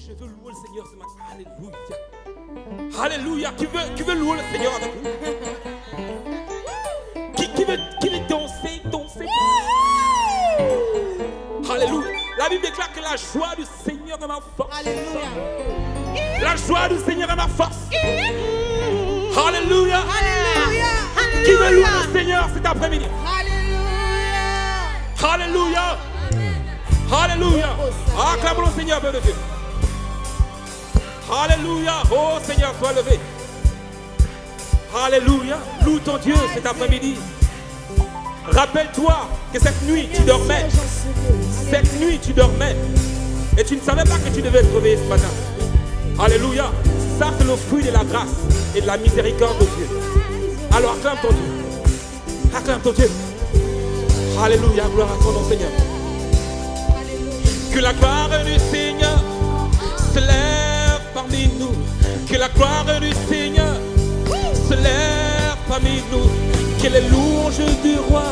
Je veux louer le Seigneur ce matin. Alléluia. Alléluia. Qui veut louer le Seigneur avec nous? Qui veut danser? Alléluia. La Bible déclare que la joie du Seigneur est ma force. Alléluia. La joie du Seigneur est ma force. Alléluia. Alléluia. Qui veut louer le Seigneur cet après-midi? Alléluia. Alléluia. Alléluia. Acclamons le Seigneur, peuple de Dieu. Alléluia. Oh Seigneur, sois levé. Alléluia. Loue ton Dieu cet après-midi. Rappelle-toi que cette nuit tu dormais. Cette nuit tu dormais. Et tu ne savais pas que tu devais te réveiller ce matin. Alléluia. Ça c'est le fruit de la grâce et de la miséricorde de Dieu. Alors acclame ton Dieu. Acclame ton Dieu. Alléluia. Gloire à ton nom Seigneur. Que la gloire du Seigneur se lève parmi nous. Que la gloire du Seigneur se lève parmi nous. Que les louanges du roi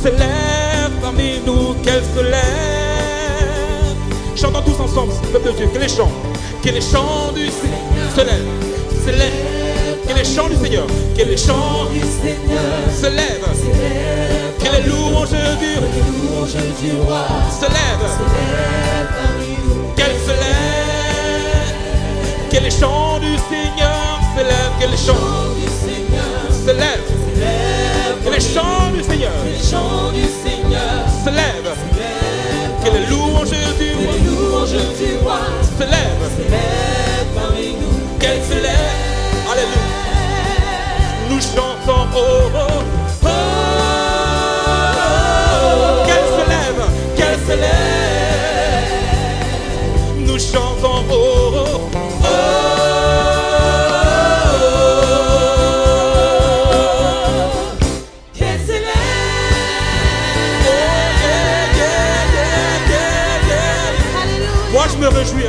se lèvent parmi nous. Qu'elles se lèvent. Chantons tous ensemble, peuple de Dieu. Que les chants du Seigneur se lèvent. Se lèvent. Que les chants du Seigneur. Que les chants du Seigneur se lèvent. Que les louanges du roi se lèvent. Qu'elles se lèvent. Que les chants du Seigneur se lèvent. Que les chants du Seigneur se lèvent. Que les chants du Seigneur se lèvent. Que les louanges du roi se lèvent. Qu'elles se lèvent. Alléluia. Nous chantons oh oh oh. Qu'elles se lèvent. Nous chantons oh oh oh.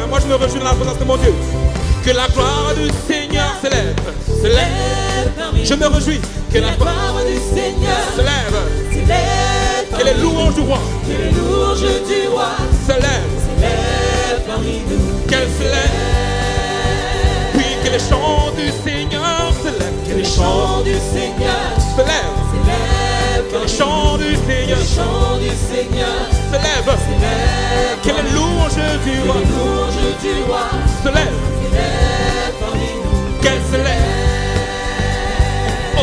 Moi je me réjouis dans la présence de mon Dieu. Que la gloire du Seigneur se lève. Se lève. Je me réjouis. Que la gloire du Seigneur se lève. Que les louanges du roi se lèvent. Qu'elles se lèvent. Puis que les chants du Seigneur se lèvent. Que les chants du Seigneur se lèvent. Que les chants du Seigneur se lèvent. Que les louanges du roi se lèvent. Qu'elles se lèvent. Oh,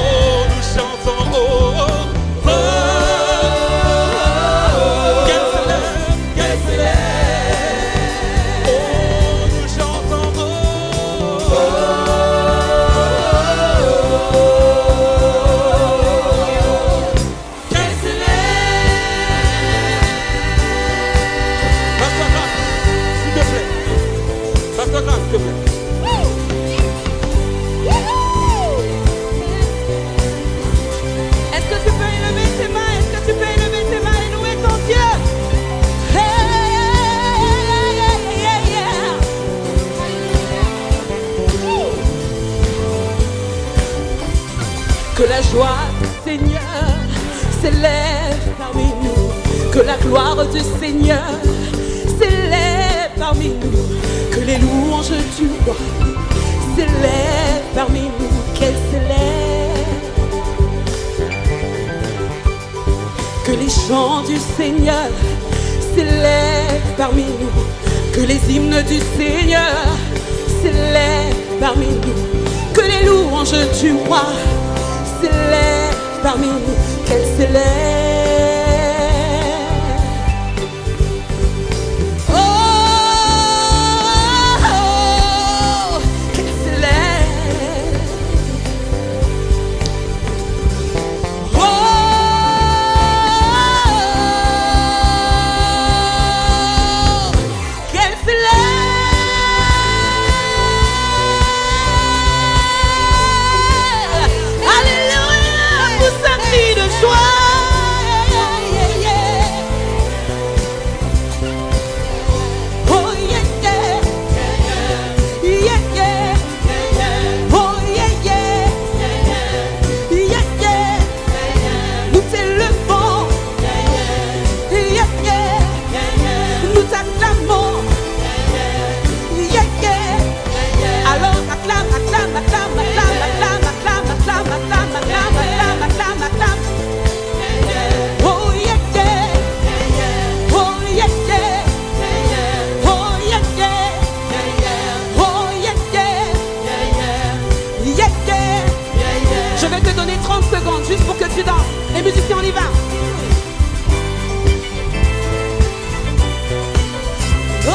nous chantons oh oh oh. Qu'elles se lèvent. Oh, nous chantons oh oh. Qu'elles se lèvent. Passe-toi grâce, s'il te plaît. Passe-toi grâce, s'il te plaît. Est-ce que tu peux élever tes mains? Est-ce que tu peux élever tes mains et louer ton Dieu? Que la joie du Seigneur s'élève parmi nous. Que la gloire du Seigneur s'élève parmi nous. Que les louanges du roi s'élèvent parmi nous. Qu'elles s'élèvent. Que les chants du Seigneur s'élèvent parmi nous. Que les hymnes du Seigneur s'élèvent parmi nous. Que les louanges du roi s'élèvent parmi nous. Qu'elles s'élèvent. Oh, oh, oh, qu'elles s'élèvent. Oh, qu'elles s'élèvent. Alléluia, pousse un cri de joie. musiciens, on y va. Oh,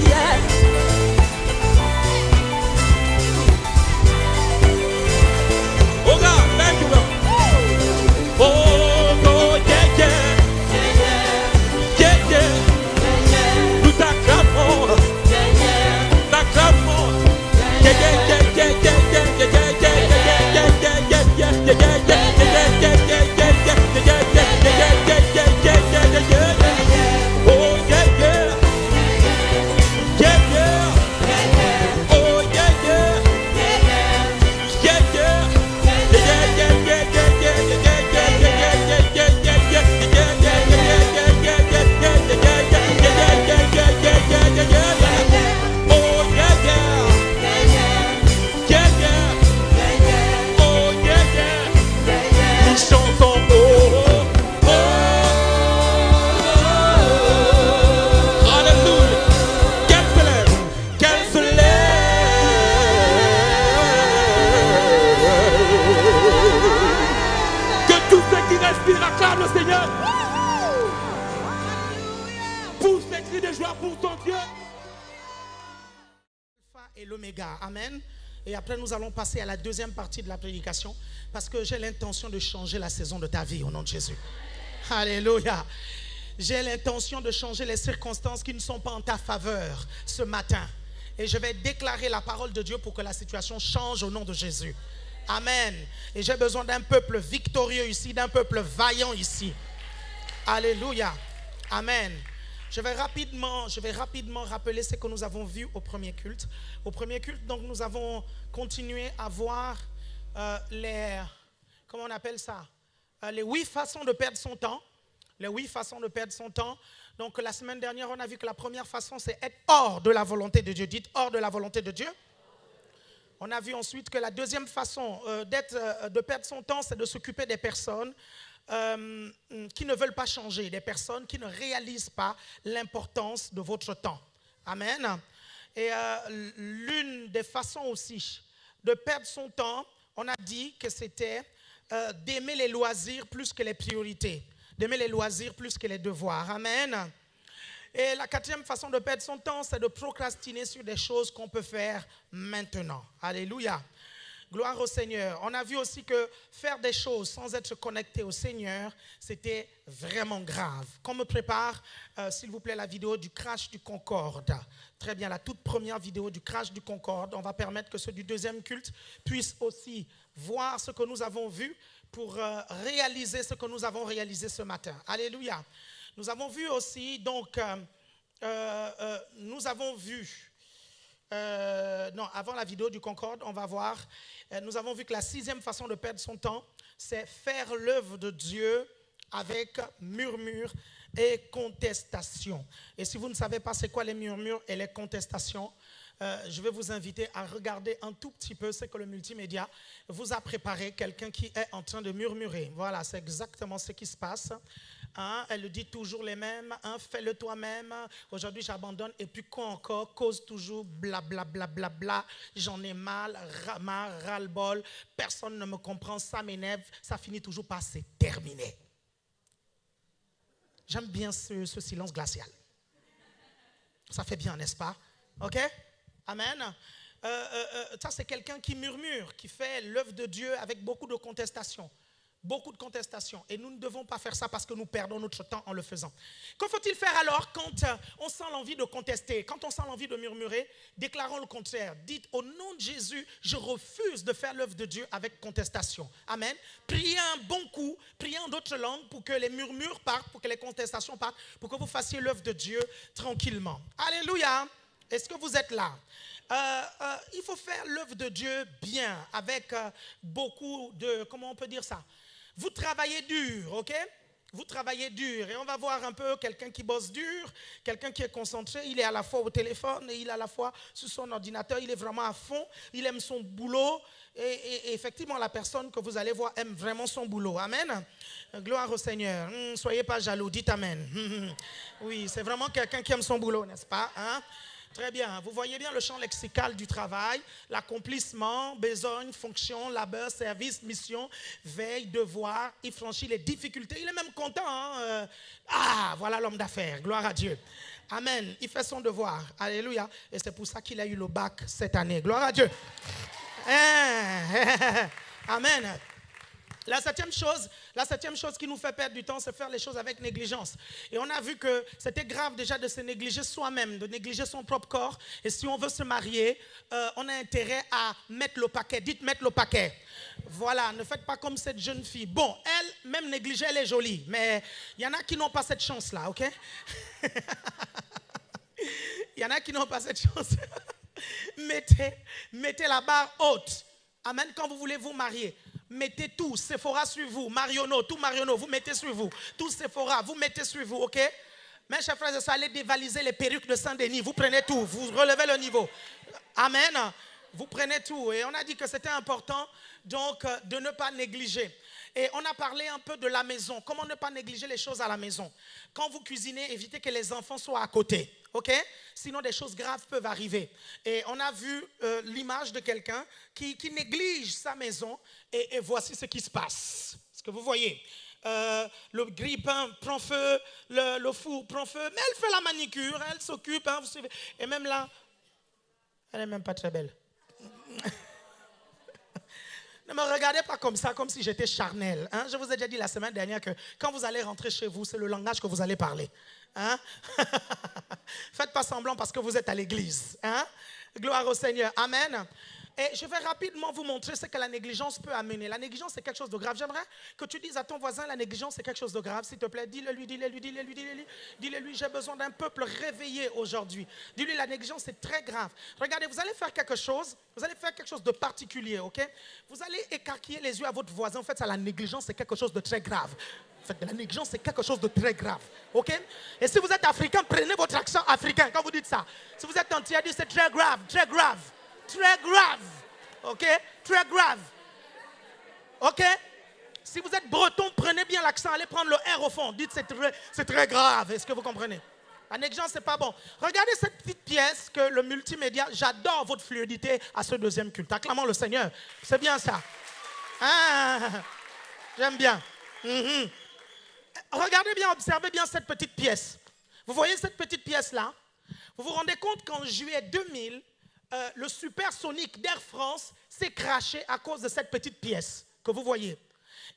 yeah. Oh God, thank you, Lord. Oh, oh, yeah, yeah. Yeah, yeah. Nous t'acclamons. T'acclamons. Yeah, yeah, yeah, yeah, yeah, yeah, yeah, yeah, yeah, yeah, yeah, yeah, yeah, yeah, yeah, yeah. Et l'oméga, amen. Et après nous allons passer à la deuxième partie de la prédication parce que j'ai l'intention de changer la saison de ta vie au nom de Jésus. Alléluia. J'ai l'intention de changer les circonstances qui ne sont pas en ta faveur ce matin. Et je vais déclarer la parole de Dieu pour que la situation change au nom de Jésus. Amen. Et j'ai besoin d'un peuple victorieux ici, d'un peuple vaillant ici. Alléluia. Amen. Je vais rapidement rappeler ce que nous avons vu au premier culte. Au premier culte, donc, nous avons continué à voir comment on appelle ça? Les 8 façons de perdre son temps. Les 8 façons de perdre son temps. Donc, la semaine dernière, on a vu que la première façon, c'est être hors de la volonté de Dieu. Dites hors de la volonté de Dieu. On a vu ensuite que la deuxième façon de perdre son temps, c'est de s'occuper des personnes qui ne veulent pas changer, des personnes qui ne réalisent pas l'importance de votre temps. Amen. Et l'une des façons aussi de perdre son temps, on a dit que c'était d'aimer les loisirs plus que les priorités, d'aimer les loisirs plus que les devoirs. Amen. Et la quatrième façon de perdre son temps, c'est de procrastiner sur des choses qu'on peut faire maintenant. Alléluia. Gloire au Seigneur. On a vu aussi que faire des choses sans être connecté au Seigneur, c'était vraiment grave. Qu'on me prépare, s'il vous plaît, la vidéo du crash du Concorde. Très bien, la toute première vidéo du crash du Concorde. On va permettre que ceux du deuxième culte puissent aussi voir ce que nous avons vu pour réaliser ce que nous avons réalisé ce matin. Alléluia. Nous avons vu aussi, donc, nous avons vu... avant la vidéo du Concorde, on va voir, nous avons vu que la 6e façon de perdre son temps, c'est faire l'œuvre de Dieu avec murmures et contestations. Et si vous ne savez pas c'est quoi les murmures et les contestations, je vais vous inviter à regarder un tout petit peu ce que le multimédia vous a préparé, quelqu'un qui est en train de murmurer. Voilà, c'est exactement ce qui se passe. Hein, elle dit toujours les mêmes, hein, fais-le toi-même, aujourd'hui j'abandonne, et puis quoi encore, cause toujours blablabla, bla, bla, bla, j'en ai marre, ras-le-bol, personne ne me comprend, ça m'énerve, ça finit toujours par c'est terminé. J'aime bien ce silence glacial. Ça fait bien, n'est-ce pas? Ok? Amen. Ça c'est quelqu'un qui murmure, qui fait l'œuvre de Dieu avec beaucoup de contestations. Beaucoup de contestations. Et nous ne devons pas faire ça parce que nous perdons notre temps en le faisant. Que faut-il faire alors quand on sent l'envie de contester, quand on sent l'envie de murmurer? Déclarons le contraire. Dites au nom de Jésus, je refuse de faire l'œuvre de Dieu avec contestation. Amen. Priez un bon coup, priez en d'autres langues pour que les murmures partent, pour que les contestations partent, pour que vous fassiez l'œuvre de Dieu tranquillement. Alléluia. Est-ce que vous êtes là? Il faut faire l'œuvre de Dieu bien, avec beaucoup de, comment on peut dire ça? Vous travaillez dur, ok? Vous travaillez dur. Et on va voir un peu quelqu'un qui bosse dur, quelqu'un qui est concentré. Il est à la fois au téléphone et il est à la fois sur son ordinateur. Il est vraiment à fond. Il aime son boulot. Et effectivement, la personne que vous allez voir aime vraiment son boulot. Amen. Gloire au Seigneur. Soyez pas jaloux. Dites Amen. Oui, c'est vraiment quelqu'un qui aime son boulot, n'est-ce pas? Hein? Très bien. Vous voyez bien le champ lexical du travail. L'accomplissement, besogne, fonction, labeur, service, mission, veille, devoir. Il franchit les difficultés. Il est même content. Hein? Voilà l'homme d'affaires. Gloire à Dieu. Amen. Il fait son devoir. Alléluia. Et c'est pour ça qu'il a eu le bac cette année. Gloire à Dieu. Amen. La septième chose qui nous fait perdre du temps, c'est faire les choses avec négligence. Et on a vu que c'était grave déjà de se négliger soi-même, de négliger son propre corps. Et si on veut se marier, on a intérêt à mettre le paquet. Dites mettre le paquet. Voilà, ne faites pas comme cette jeune fille. Bon, elle, même négligée, elle est jolie. Mais il y en a qui n'ont pas cette chance-là, ok? Il y en a qui n'ont pas cette chance. Mettez la barre haute. Amen, quand vous voulez vous marier. Mettez tout, Sephora sur vous, Marionneau, tout Marionneau, vous mettez sur vous. Tout Sephora, vous mettez sur vous, ok? Mes chers frères et sœurs, allez dévaliser les perruques de Saint-Denis. Vous prenez tout, vous relevez le niveau. Amen. Vous prenez tout. Et on a dit que c'était important, donc, de ne pas négliger. Et on a parlé un peu de la maison. Comment ne pas négliger les choses à la maison? Quand vous cuisinez, évitez que les enfants soient à côté. Ok? Sinon, des choses graves peuvent arriver. Et on a vu l'image de quelqu'un qui néglige sa maison. Et voici ce qui se passe. Ce que vous voyez. Le grille-pain prend feu, le four prend feu. Mais elle fait la manicure, elle s'occupe. Hein, vous savez. Et même là, elle n'est même pas très belle. Ne me regardez pas comme ça, comme si j'étais charnel. Hein? Je vous ai déjà dit la semaine dernière que quand vous allez rentrer chez vous, c'est le langage que vous allez parler. Hein? Faites pas semblant parce que vous êtes à l'église. Hein? Gloire au Seigneur. Amen. Et je vais rapidement vous montrer ce que la négligence peut amener. La négligence, c'est quelque chose de grave. J'aimerais que tu dises à ton voisin, la négligence, c'est quelque chose de grave. S'il te plaît, dis-le lui, j'ai besoin d'un peuple réveillé aujourd'hui. Dis-lui, la négligence, c'est très grave. Regardez, vous allez faire quelque chose de particulier, ok? Vous allez écarquiller les yeux à votre voisin. En fait, ça, la négligence, c'est quelque chose de très grave. En fait, la négligence, c'est quelque chose de très grave, ok? Et si vous êtes africain, prenez votre accent africain quand vous dites ça. Si vous êtes entier, dites c'est très grave, très grave. Très grave, ok? Très grave, ok? Si vous êtes breton, prenez bien l'accent, allez prendre le R au fond. Dites c'est très grave, est-ce que vous comprenez? La négligence, c'est pas bon. Regardez cette petite pièce que le multimédia, j'adore votre fluidité à ce deuxième culte. Acclamons le Seigneur, c'est bien ça. J'aime bien. Regardez bien, observez bien cette petite pièce. Vous voyez cette petite pièce-là? Vous vous rendez compte qu'en juillet 2000, le supersonique d'Air France s'est crashé à cause de cette petite pièce que vous voyez.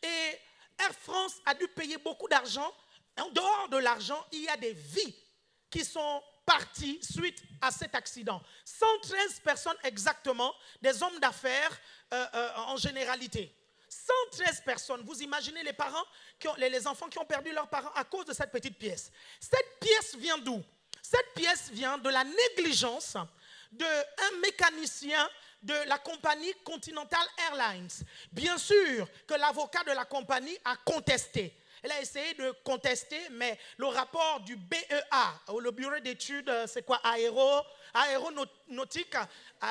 Et Air France a dû payer beaucoup d'argent. En dehors de l'argent, il y a des vies qui sont parties suite à cet accident. 113 personnes exactement, des hommes d'affaires en généralité. 113 personnes. Vous imaginez les parents, les enfants qui ont perdu leurs parents à cause de cette petite pièce. Cette pièce vient d'où? Cette pièce vient de la négligence d'un mécanicien de la compagnie Continental Airlines. Bien sûr que l'avocat de la compagnie a contesté. Elle a essayé de contester, mais le rapport du BEA, le bureau d'études, c'est quoi, aéronautique,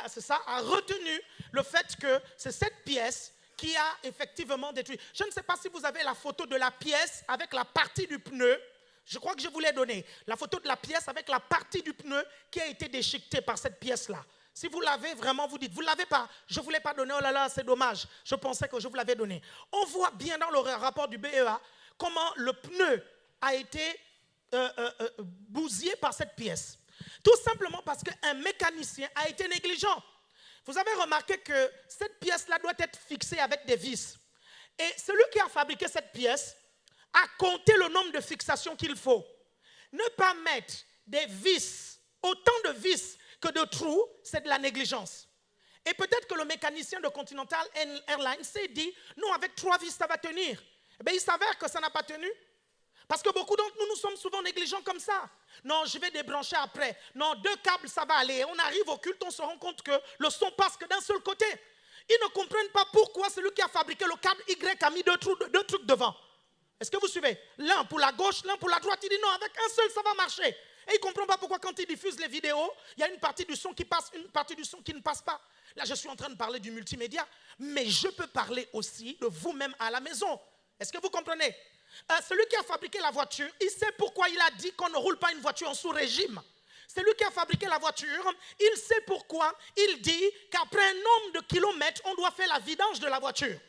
c'est ça, a retenu le fait que c'est cette pièce qui a effectivement détruit. Je ne sais pas si vous avez la photo de la pièce avec la partie du pneu. Je crois que je vous l'ai donné. La photo de la pièce avec la partie du pneu qui a été déchiquetée par cette pièce-là. Si vous l'avez, vraiment, vous dites, vous ne l'avez pas. Je ne vous l'ai pas donné, oh là là, c'est dommage. Je pensais que je vous l'avais donné. On voit bien dans le rapport du BEA comment le pneu a été bousillé par cette pièce. Tout simplement parce qu'un mécanicien a été négligent. Vous avez remarqué que cette pièce-là doit être fixée avec des vis. Et celui qui a fabriqué cette pièce a compté le nombre de fixations qu'il faut. Ne pas mettre des vis, autant de vis que de trous, c'est de la négligence. Et peut-être que le mécanicien de Continental Airlines s'est dit, non, avec 3 vis, ça va tenir. Eh bien, il s'avère que ça n'a pas tenu. Parce que beaucoup d'entre nous, nous sommes souvent négligents comme ça. Non, je vais débrancher après. Non, 2 câbles, ça va aller. On arrive au culte, on se rend compte que le son passe que d'un seul côté. Ils ne comprennent pas pourquoi celui qui a fabriqué le câble Y a mis deux trucs devant. Est-ce que vous suivez? L'un pour la gauche, l'un pour la droite. Il dit non, avec un seul, ça va marcher. Et il ne comprend pas pourquoi quand il diffuse les vidéos, il y a une partie du son qui passe, une partie du son qui ne passe pas. Là, je suis en train de parler du multimédia, mais je peux parler aussi de vous-même à la maison. Est-ce que vous comprenez? Celui qui a fabriqué la voiture, il sait pourquoi il a dit qu'on ne roule pas une voiture en sous-régime. C'est lui qui a fabriqué la voiture. Il sait pourquoi. Il dit qu'après un nombre de kilomètres, on doit faire la vidange de la voiture.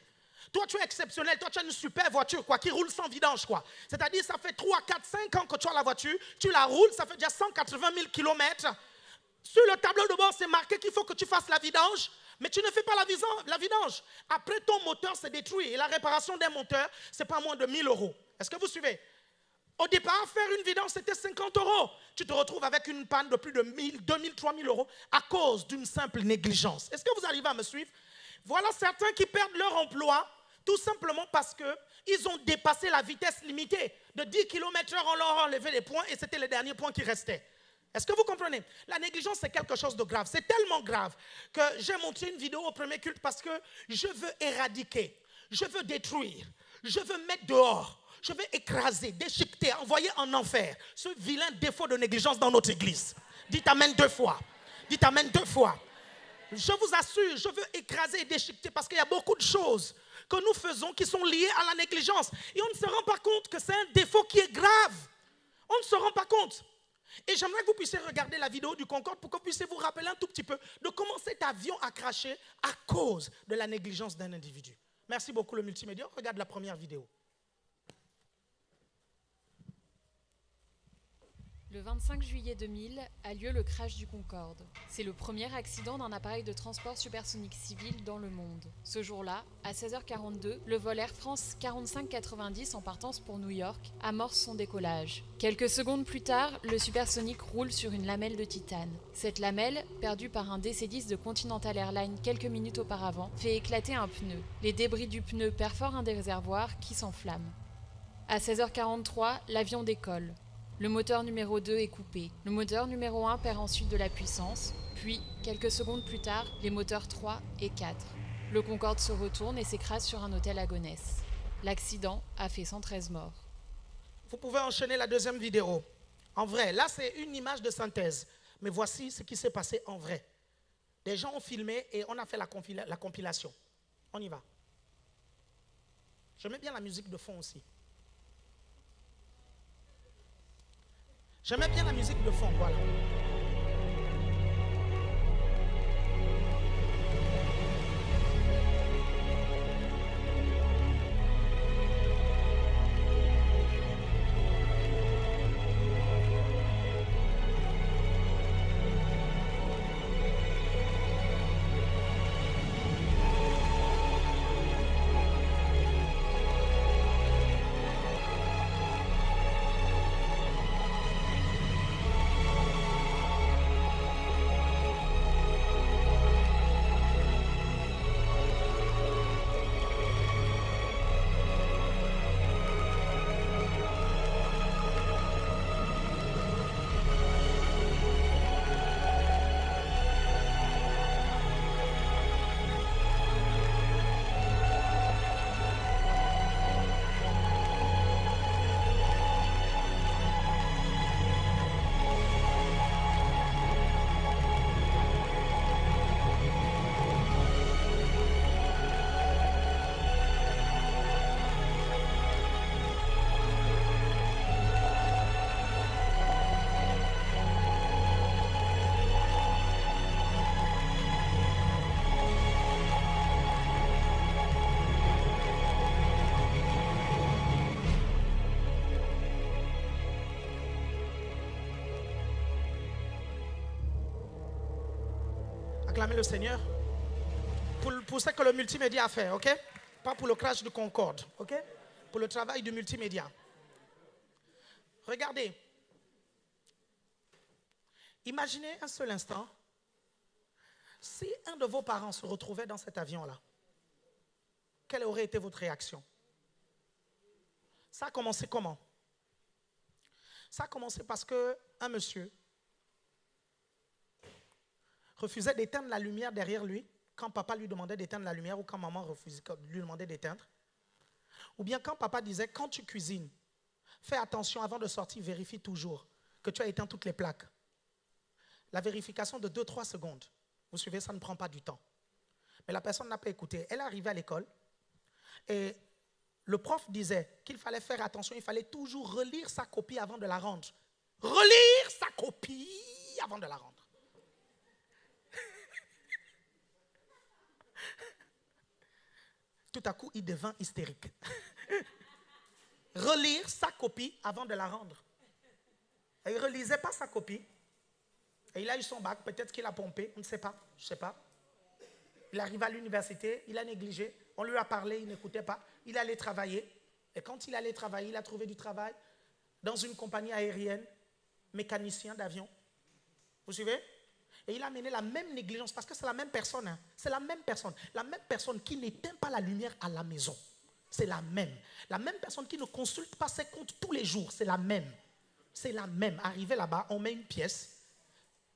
Toi, tu es exceptionnel. Toi, tu as une super voiture, quoi, qui roule sans vidange, quoi. C'est-à-dire, ça fait 3, 4, 5 ans que tu as la voiture. Tu la roules, ça fait déjà 180 000 kilomètres. Sur le tableau de bord, c'est marqué qu'il faut que tu fasses la vidange. Mais tu ne fais pas la vidange. Après, ton moteur s'est détruit. Et la réparation d'un moteur, ce n'est pas moins de 1 000 euros. Est-ce que vous suivez? Au départ, faire une vidange, c'était 50 euros. Tu te retrouves avec une panne de plus de 1 000, 2 000, 3 000 euros à cause d'une simple négligence. Est-ce que vous arrivez à me suivre? Voilà certains qui perdent leur emploi tout simplement parce qu'ils ont dépassé la vitesse limitée. De 10 km/h, on leur a enlevé les points et c'était les derniers points qui restaient. Est-ce que vous comprenez? La négligence, c'est quelque chose de grave. C'est tellement grave que j'ai montré une vidéo au premier culte parce que je veux éradiquer, je veux détruire, je veux mettre dehors, je veux écraser, déchiqueter, envoyer en enfer ce vilain défaut de négligence dans notre église. Dites amen 2 fois. Dites amen 2 fois. Je vous assure, je veux écraser et déchiqueter parce qu'il y a beaucoup de choses que nous faisons qui sont liées à la négligence. Et on ne se rend pas compte que c'est un défaut qui est grave. On ne se rend pas compte. Et j'aimerais que vous puissiez regarder la vidéo du Concorde pour que vous puissiez vous rappeler un tout petit peu de comment cet avion a craché à cause de la négligence d'un individu. Merci beaucoup le multimédia. Regarde la première vidéo. Le 25 juillet 2000 a lieu le crash du Concorde. C'est le premier accident d'un appareil de transport supersonique civil dans le monde. Ce jour-là, à 16h42, le vol Air France 4590 en partance pour New York amorce son décollage. Quelques secondes plus tard, le supersonique roule sur une lamelle de titane. Cette lamelle, perdue par un DC-10 de Continental Airlines quelques minutes auparavant, fait éclater un pneu. Les débris du pneu perforent un des réservoirs qui s'enflamme. À 16h43, l'avion décolle. Le moteur numéro 2 est coupé. Le moteur numéro 1 perd ensuite de la puissance. Puis, quelques secondes plus tard, les moteurs 3 et 4. Le Concorde se retourne et s'écrase sur un hôtel à Gonesse. L'accident a fait 113 morts. Vous pouvez enchaîner la deuxième vidéo. En vrai, là c'est une image de synthèse. Mais voici ce qui s'est passé en vrai. Des gens ont filmé et on a fait la compilation. On y va. Je mets bien la musique de fond aussi. J'aimais bien la musique de fond, voilà. Acclamez le Seigneur pour ce que le multimédia a fait, ok? Pas pour le crash du Concorde, ok? Pour le travail du multimédia. Regardez. Imaginez un seul instant si un de vos parents se retrouvait dans cet avion-là. Quelle aurait été votre réaction? Ça a commencé comment? Ça a commencé parce qu'un monsieur refusait d'éteindre la lumière derrière lui quand papa lui demandait d'éteindre la lumière ou quand maman lui demandait d'éteindre. Ou bien quand papa disait, quand tu cuisines, fais attention avant de sortir, vérifie toujours que tu as éteint toutes les plaques. La vérification de 2-3 secondes, vous suivez, ça ne prend pas du temps. Mais la personne n'a pas écouté. Elle est arrivée à l'école et le prof disait qu'il fallait faire attention, il fallait toujours relire sa copie avant de la rendre. Relire sa copie avant de la rendre. Tout à coup, il devint hystérique. Relire sa copie avant de la rendre. Et il ne relisait pas sa copie. Et il a eu son bac, peut-être qu'il a pompé, on ne sait pas, je ne sais pas. Il arrive à l'université, il a négligé, on lui a parlé, il n'écoutait pas. Il allait travailler. Et quand il allait travailler, il a trouvé du travail dans une compagnie aérienne, mécanicien d'avion. Vous suivez? Et il a mené la même négligence, parce que c'est la même personne. Hein. C'est la même personne. La même personne qui n'éteint pas la lumière à la maison. C'est la même. La même personne qui ne consulte pas ses comptes tous les jours. C'est la même. C'est la même. Arrivé là-bas, on met une pièce.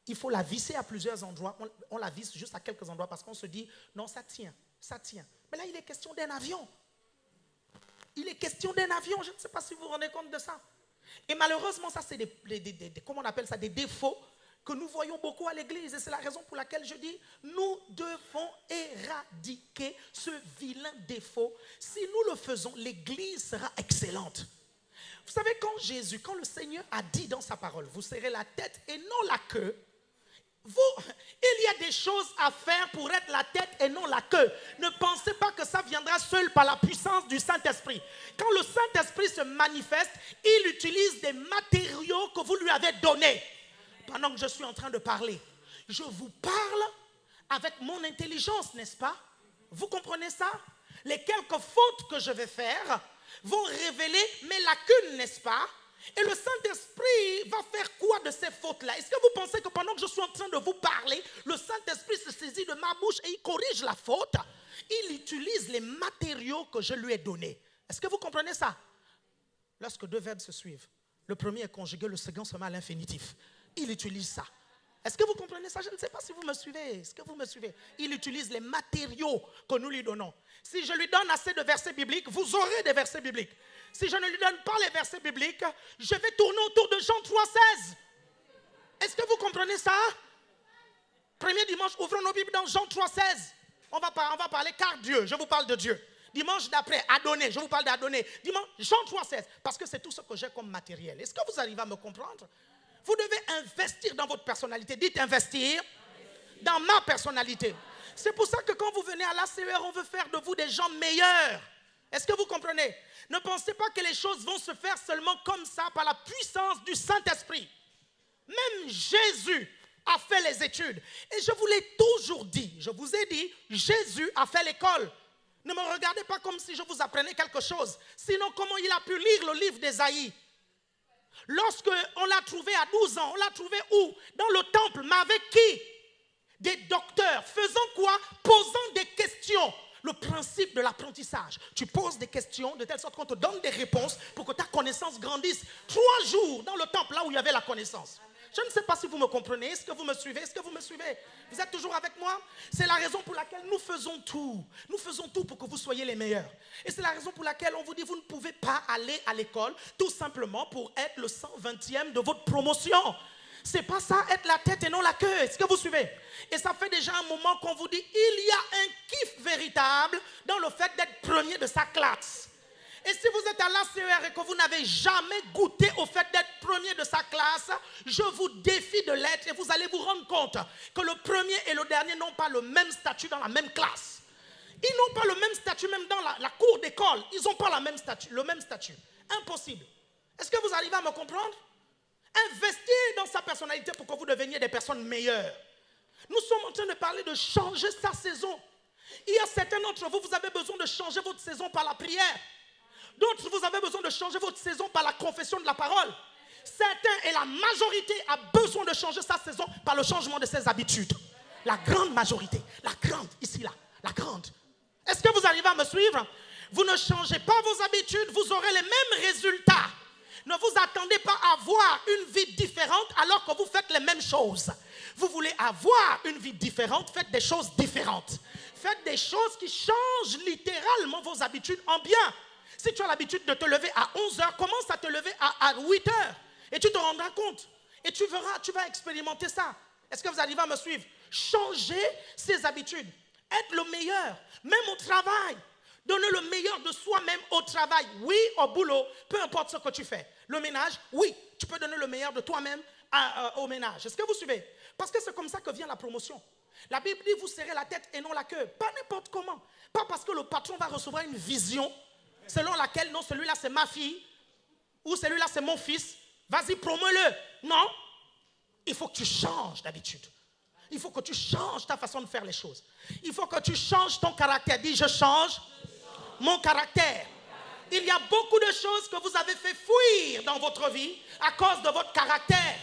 Il faut la visser à plusieurs endroits. On la visse juste à quelques endroits parce qu'on se dit, non, ça tient, ça tient. Mais là, il est question d'un avion. Il est question d'un avion. Je ne sais pas si vous vous rendez compte de ça. Et malheureusement, ça, c'est comment on appelle ça, des défauts que nous voyons beaucoup à l'église. Et c'est la raison pour laquelle je dis, nous devons éradiquer ce vilain défaut. Si nous le faisons, l'église sera excellente. Vous savez, quand le Seigneur a dit dans sa parole, vous serrez la tête et non la queue, il y a des choses à faire pour être la tête et non la queue. Ne pensez pas que ça viendra seul par la puissance du Saint-Esprit. Quand le Saint-Esprit se manifeste, il utilise des matériaux que vous lui avez donnés. Pendant que je suis en train de parler, je vous parle avec mon intelligence, n'est-ce pas? Vous comprenez ça? Les quelques fautes que je vais faire vont révéler mes lacunes, n'est-ce pas? Et le Saint-Esprit va faire quoi de ces fautes-là? Est-ce que vous pensez que pendant que je suis en train de vous parler, le Saint-Esprit se saisit de ma bouche et il corrige la faute? Il utilise les matériaux que je lui ai donnés. Est-ce que vous comprenez ça? Lorsque deux verbes se suivent, le premier est conjugué, le second se met à l'infinitif. Il utilise ça. Est-ce que vous comprenez ça? Je ne sais pas si vous me suivez. Est-ce que vous me suivez? Il utilise les matériaux que nous lui donnons. Si je lui donne assez de versets bibliques, vous aurez des versets bibliques. Si je ne lui donne pas les versets bibliques, je vais tourner autour de Jean 3,16. Est-ce que vous comprenez ça? Premier dimanche, ouvrons nos Bibles dans Jean 3,16. On va parler car Dieu, je vous parle de Dieu. Dimanche d'après, Adonai, je vous parle d'Adonai. Dimanche, Jean 3,16, parce que c'est tout ce que j'ai comme matériel. Est-ce que vous arrivez à me comprendre? Vous devez investir dans votre personnalité. Dites investir dans ma personnalité. C'est pour ça que quand vous venez à l'ACER, on veut faire de vous des gens meilleurs. Est-ce que vous comprenez? Ne pensez pas que les choses vont se faire seulement comme ça par la puissance du Saint-Esprit. Même Jésus a fait les études. Et je vous l'ai toujours dit, je vous ai dit, Jésus a fait l'école. Ne me regardez pas comme si je vous apprenais quelque chose. Sinon, comment il a pu lire le livre d'Ésaïe? Lorsqu'on l'a trouvé à 12 ans, on l'a trouvé où? Dans le temple, mais avec qui? Des docteurs. Faisant quoi? Posant des questions. Le principe de l'apprentissage. Tu poses des questions de telle sorte qu'on te donne des réponses pour que ta connaissance grandisse. 3 jours dans le temple, là où il y avait la connaissance. Je ne sais pas si vous me comprenez. Est-ce que vous me suivez? Est-ce que vous me suivez? Vous êtes toujours avec moi? C'est la raison pour laquelle nous faisons tout. Nous faisons tout pour que vous soyez les meilleurs. Et c'est la raison pour laquelle on vous dit, vous ne pouvez pas aller à l'école tout simplement pour être le 120e de votre promotion. C'est pas ça, être la tête et non la queue. Est-ce que vous suivez? Et ça fait déjà un moment qu'on vous dit, il y a un kiff véritable dans le fait d'être premier de sa classe. Et si vous êtes à l'ACER et que vous n'avez jamais goûté au fait d'être premier de sa classe, je vous défie de l'être et vous allez vous rendre compte que le premier et le dernier n'ont pas le même statut dans la même classe. Ils n'ont pas le même statut même dans la cour d'école. Ils n'ont pas le même statut. Impossible. Est-ce que vous arrivez à me comprendre? Investir dans sa personnalité pour que vous deveniez des personnes meilleures. Nous sommes en train de parler de changer sa saison. Il y a certains d'entre vous, vous avez besoin de changer votre saison par la prière. D'autres, vous avez besoin de changer votre saison par la confession de la parole. Certains et la majorité a besoin de changer sa saison par le changement de ses habitudes. La grande majorité, la grande, ici là, la grande. Est-ce que vous arrivez à me suivre? Vous ne changez pas vos habitudes, vous aurez les mêmes résultats. Ne vous attendez pas à avoir une vie différente alors que vous faites les mêmes choses. Vous voulez avoir une vie différente, faites des choses différentes. Faites des choses qui changent littéralement vos habitudes en bien. Si tu as l'habitude de te lever à 11h, commence à te lever à 8h. Et tu te rendras compte. Et tu verras, tu vas expérimenter ça. Est-ce que vous arrivez à me suivre? Changer ses habitudes. Être le meilleur, même au travail. Donner le meilleur de soi-même au travail. Oui, au boulot, peu importe ce que tu fais. Le ménage, oui, tu peux donner le meilleur de toi-même au ménage. Est-ce que vous suivez? Parce que c'est comme ça que vient la promotion. La Bible dit vous serrez la tête et non la queue. Pas n'importe comment. Pas parce que le patron va recevoir une vision selon laquelle non, celui-là c'est ma fille ou celui-là c'est mon fils. Vas-y, promeut-le. Non. Il faut que tu changes d'habitude. Il faut que tu changes ta façon de faire les choses. Il faut que tu changes ton caractère. Dis, je change mon caractère. Il y a beaucoup de choses que vous avez fait fuir dans votre vie à cause de votre caractère.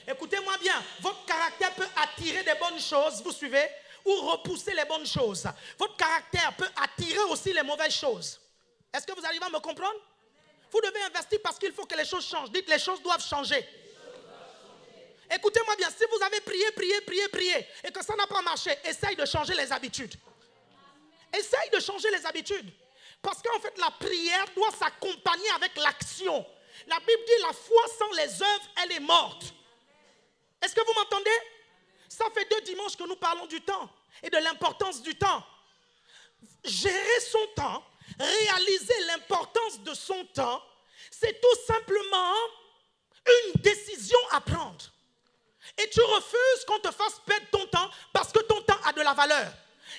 Écoutez-moi bien, votre caractère peut attirer des bonnes choses, vous suivez, ou repousser les bonnes choses. Votre caractère peut attirer aussi les mauvaises choses. Est-ce que vous arrivez à me comprendre? Vous devez investir parce qu'il faut que les choses changent. Dites, les choses doivent changer. Écoutez-moi bien, si vous avez prié, et que ça n'a pas marché, essaye de changer les habitudes. Essaye de changer les habitudes. Parce qu'en fait, la prière doit s'accompagner avec l'action. La Bible dit, la foi sans les œuvres, elle est morte. Est-ce que vous m'entendez? Ça fait 2 dimanches que nous parlons du temps et de l'importance du temps. Gérer son temps, réaliser l'importance de son temps, c'est tout simplement une décision à prendre. Et tu refuses qu'on te fasse perdre ton temps parce que ton temps a de la valeur.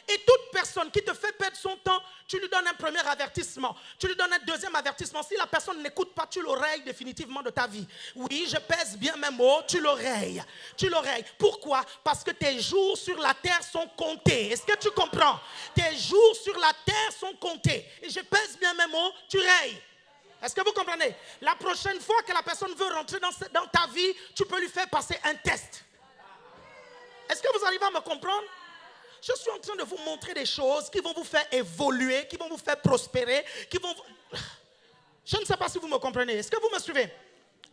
Et toute personne qui te fait perdre son temps, tu lui donnes un premier avertissement, tu lui donnes un deuxième avertissement. Si la personne n'écoute pas, tu l'oreilles définitivement de ta vie. Oui, je pèse bien mes mots, tu l'oreilles. Tu l'oreilles. Pourquoi? Parce que tes jours sur la terre sont comptés. Est-ce que tu comprends? Tes jours sur la terre sont comptés. Et je pèse bien mes mots, tu rayes. Est-ce que vous comprenez? La prochaine fois que la personne veut rentrer dans ta vie, tu peux lui faire passer un test. Est-ce que vous arrivez à me comprendre? Je suis en train de vous montrer des choses qui vont vous faire évoluer, qui vont vous faire prospérer, qui vont... Je ne sais pas si vous me comprenez. Est-ce que vous me suivez?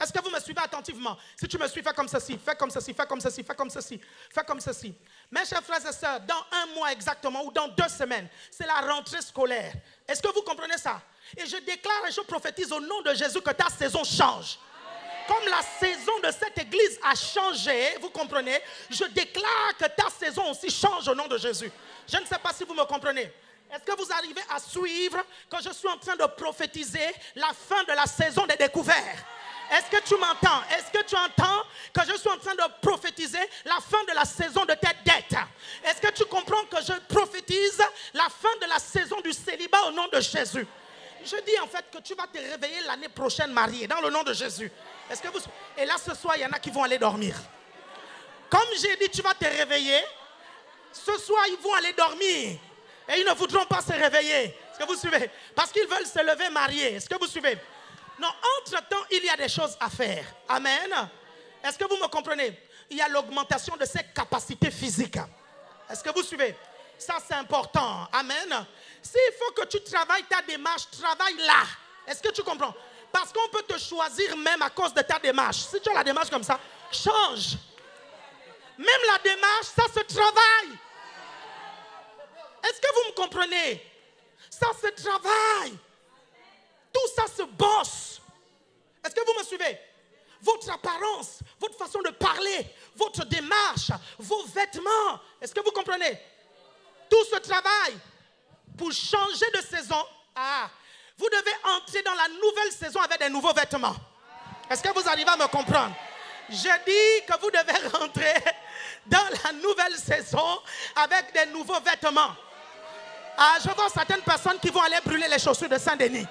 Est-ce que vous me suivez attentivement? Si tu me suis, fais comme ceci, fais comme ceci, fais comme ceci, fais comme ceci, fais comme ceci. Mes chers frères et sœurs, dans 1 mois exactement ou dans 2 semaines, c'est la rentrée scolaire. Est-ce que vous comprenez ça? Et je déclare et je prophétise au nom de Jésus que ta saison change. Comme la saison de cette église a changé, vous comprenez, je déclare que ta saison aussi change au nom de Jésus. Je ne sais pas si vous me comprenez. Est-ce que vous arrivez à suivre que je suis en train de prophétiser la fin de la saison des découvertes? Est-ce que tu m'entends? Est-ce que tu entends que je suis en train de prophétiser la fin de la saison de tes dettes? Est-ce que tu comprends que je prophétise la fin de la saison du célibat au nom de Jésus? Je dis en fait que tu vas te réveiller l'année prochaine marié dans le nom de Jésus. Est-ce que vous... Et là ce soir il y en a qui vont aller dormir. Comme j'ai dit tu vas te réveiller, ce soir ils vont aller dormir. Et ils ne voudront pas se réveiller. Est-ce que vous suivez? Parce qu'ils veulent se lever mariés. Est-ce que vous suivez? Non, entre-temps il y a des choses à faire. Amen. Est-ce que vous me comprenez? Il y a l'augmentation de ses capacités physiques. Est-ce que vous suivez? Ça c'est important. Amen. S'il faut que tu travailles ta démarche, travaille là. Est-ce que tu comprends? Parce qu'on peut te choisir même à cause de ta démarche. Si tu as la démarche comme ça, change. Même la démarche, ça se travaille. Est-ce que vous me comprenez? Ça se travaille. Tout ça se bosse. Est-ce que vous me suivez? Votre apparence, votre façon de parler, votre démarche, vos vêtements. Est-ce que vous comprenez? Tout se travaille. Pour changer de saison, vous devez entrer dans la nouvelle saison avec des nouveaux vêtements. Est-ce que vous arrivez à me comprendre? Je dis que vous devez rentrer dans la nouvelle saison avec des nouveaux vêtements. Je vois certaines personnes qui vont aller brûler les chaussures de Saint-Denis.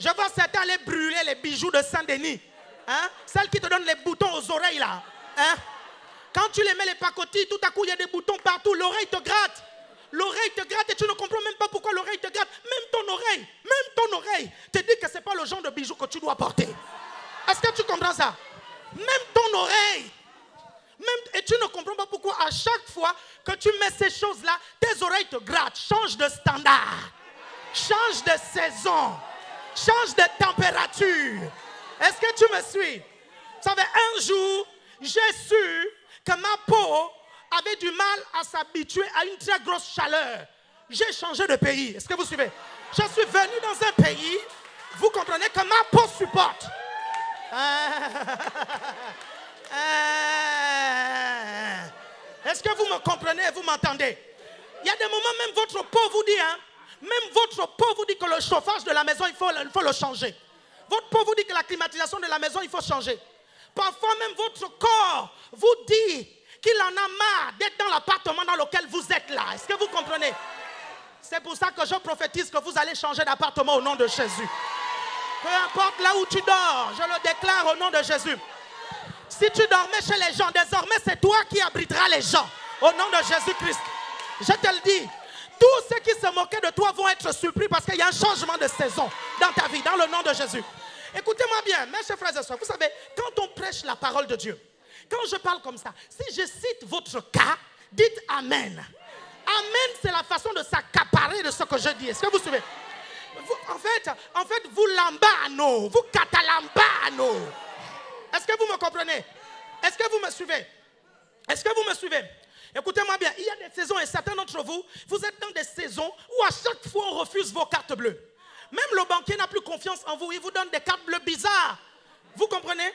Je vois certains aller brûler les bijoux de Saint-Denis. Celles qui te donnent les boutons aux oreilles là. Quand tu les mets les pacotilles, tout à coup il y a des boutons partout, l'oreille te gratte. L'oreille te gratte et tu ne comprends même pas pourquoi l'oreille te gratte. Même ton oreille te dit que ce n'est pas le genre de bijoux que tu dois porter. Est-ce que tu comprends ça? Même ton oreille. Et tu ne comprends pas pourquoi à chaque fois que tu mets ces choses-là, tes oreilles te grattent. Change de standard. Change de saison. Change de température. Est-ce que tu me suis? Vous savez, un jour, j'ai su que ma peau avait du mal à s'habituer à une très grosse chaleur. J'ai changé de pays. Est-ce que vous suivez? Je suis venu dans un pays, vous comprenez, que ma peau supporte. Est-ce que vous me comprenez, vous m'entendez? Il y a des moments, même votre peau vous dit, même votre peau vous dit que le chauffage de la maison, il faut le changer. Votre peau vous dit que la climatisation de la maison, il faut changer. Parfois même votre corps vous dit qu'il en a marre d'être dans l'appartement dans lequel vous êtes là. Est-ce que vous comprenez? C'est pour ça que je prophétise que vous allez changer d'appartement au nom de Jésus. Peu importe là où tu dors, je le déclare au nom de Jésus. Si tu dormais chez les gens, désormais c'est toi qui abriteras les gens. Au nom de Jésus-Christ. Je te le dis. Tous ceux qui se moquaient de toi vont être surpris parce qu'il y a un changement de saison dans ta vie, dans le nom de Jésus. Écoutez-moi bien, mes chers frères et sœurs, vous savez, quand on prêche la parole de Dieu, quand je parle comme ça, si je cite votre cas, dites Amen. Amen, c'est la façon de s'accaparer de ce que je dis. Est-ce que vous suivez? En fait, vous lambano, vous catalambano. Est-ce que vous me comprenez? Est-ce que vous me suivez? Est-ce que vous me suivez? Écoutez-moi bien, il y a des saisons et certains d'entre vous, vous êtes dans des saisons où à chaque fois on refuse vos cartes bleues. Même le banquier n'a plus confiance en vous, il vous donne des cartes bleues bizarres. Vous comprenez?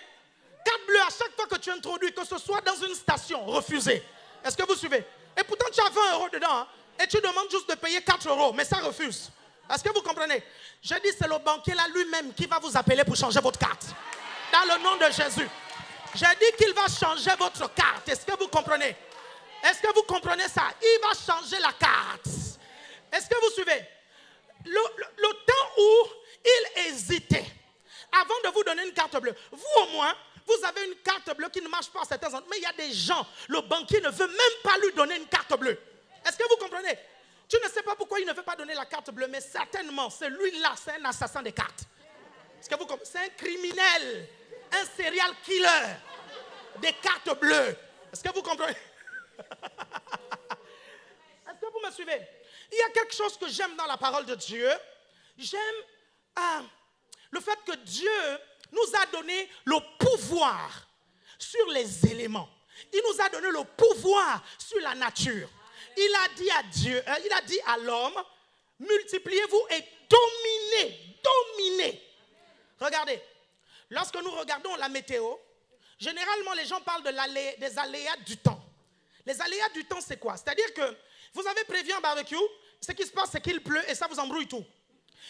Carte bleue à chaque fois que tu introduis, que ce soit dans une station, refusée. Est-ce que vous suivez? Et pourtant tu as 20 € dedans, hein, et tu demandes juste de payer 4 €, mais ça refuse. Est-ce que vous comprenez? Je dis c'est le banquier là lui-même qui va vous appeler pour changer votre carte. Dans le nom de Jésus. Je dis qu'il va changer votre carte. Est-ce que vous comprenez? Est-ce que vous comprenez ça? Il va changer la carte. Est-ce que vous suivez? Le temps où il hésitait avant de vous donner une carte bleue, vous au moins, vous avez une carte bleue qui ne marche pas à certains endroits. Mais il y a des gens, le banquier ne veut même pas lui donner une carte bleue. Est-ce que vous comprenez? Tu ne sais pas pourquoi il ne veut pas donner la carte bleue, mais certainement, celui-là, c'est un assassin des cartes. Est-ce que vous comprenez? C'est un criminel, un serial killer des cartes bleues. Est-ce que vous comprenez? Est-ce que vous me suivez? Il y a quelque chose que j'aime dans la parole de Dieu. J'aime le fait que Dieu nous a donné le pouvoir sur les éléments. Il nous a donné le pouvoir sur la nature. Il a dit à Dieu, il a dit à l'homme, multipliez-vous et dominez. Regardez, lorsque nous regardons la météo, généralement les gens parlent des aléas du temps. Les aléas du temps, c'est quoi? C'est-à-dire que vous avez prévu un barbecue, ce qui se passe, c'est qu'il pleut et ça vous embrouille tout.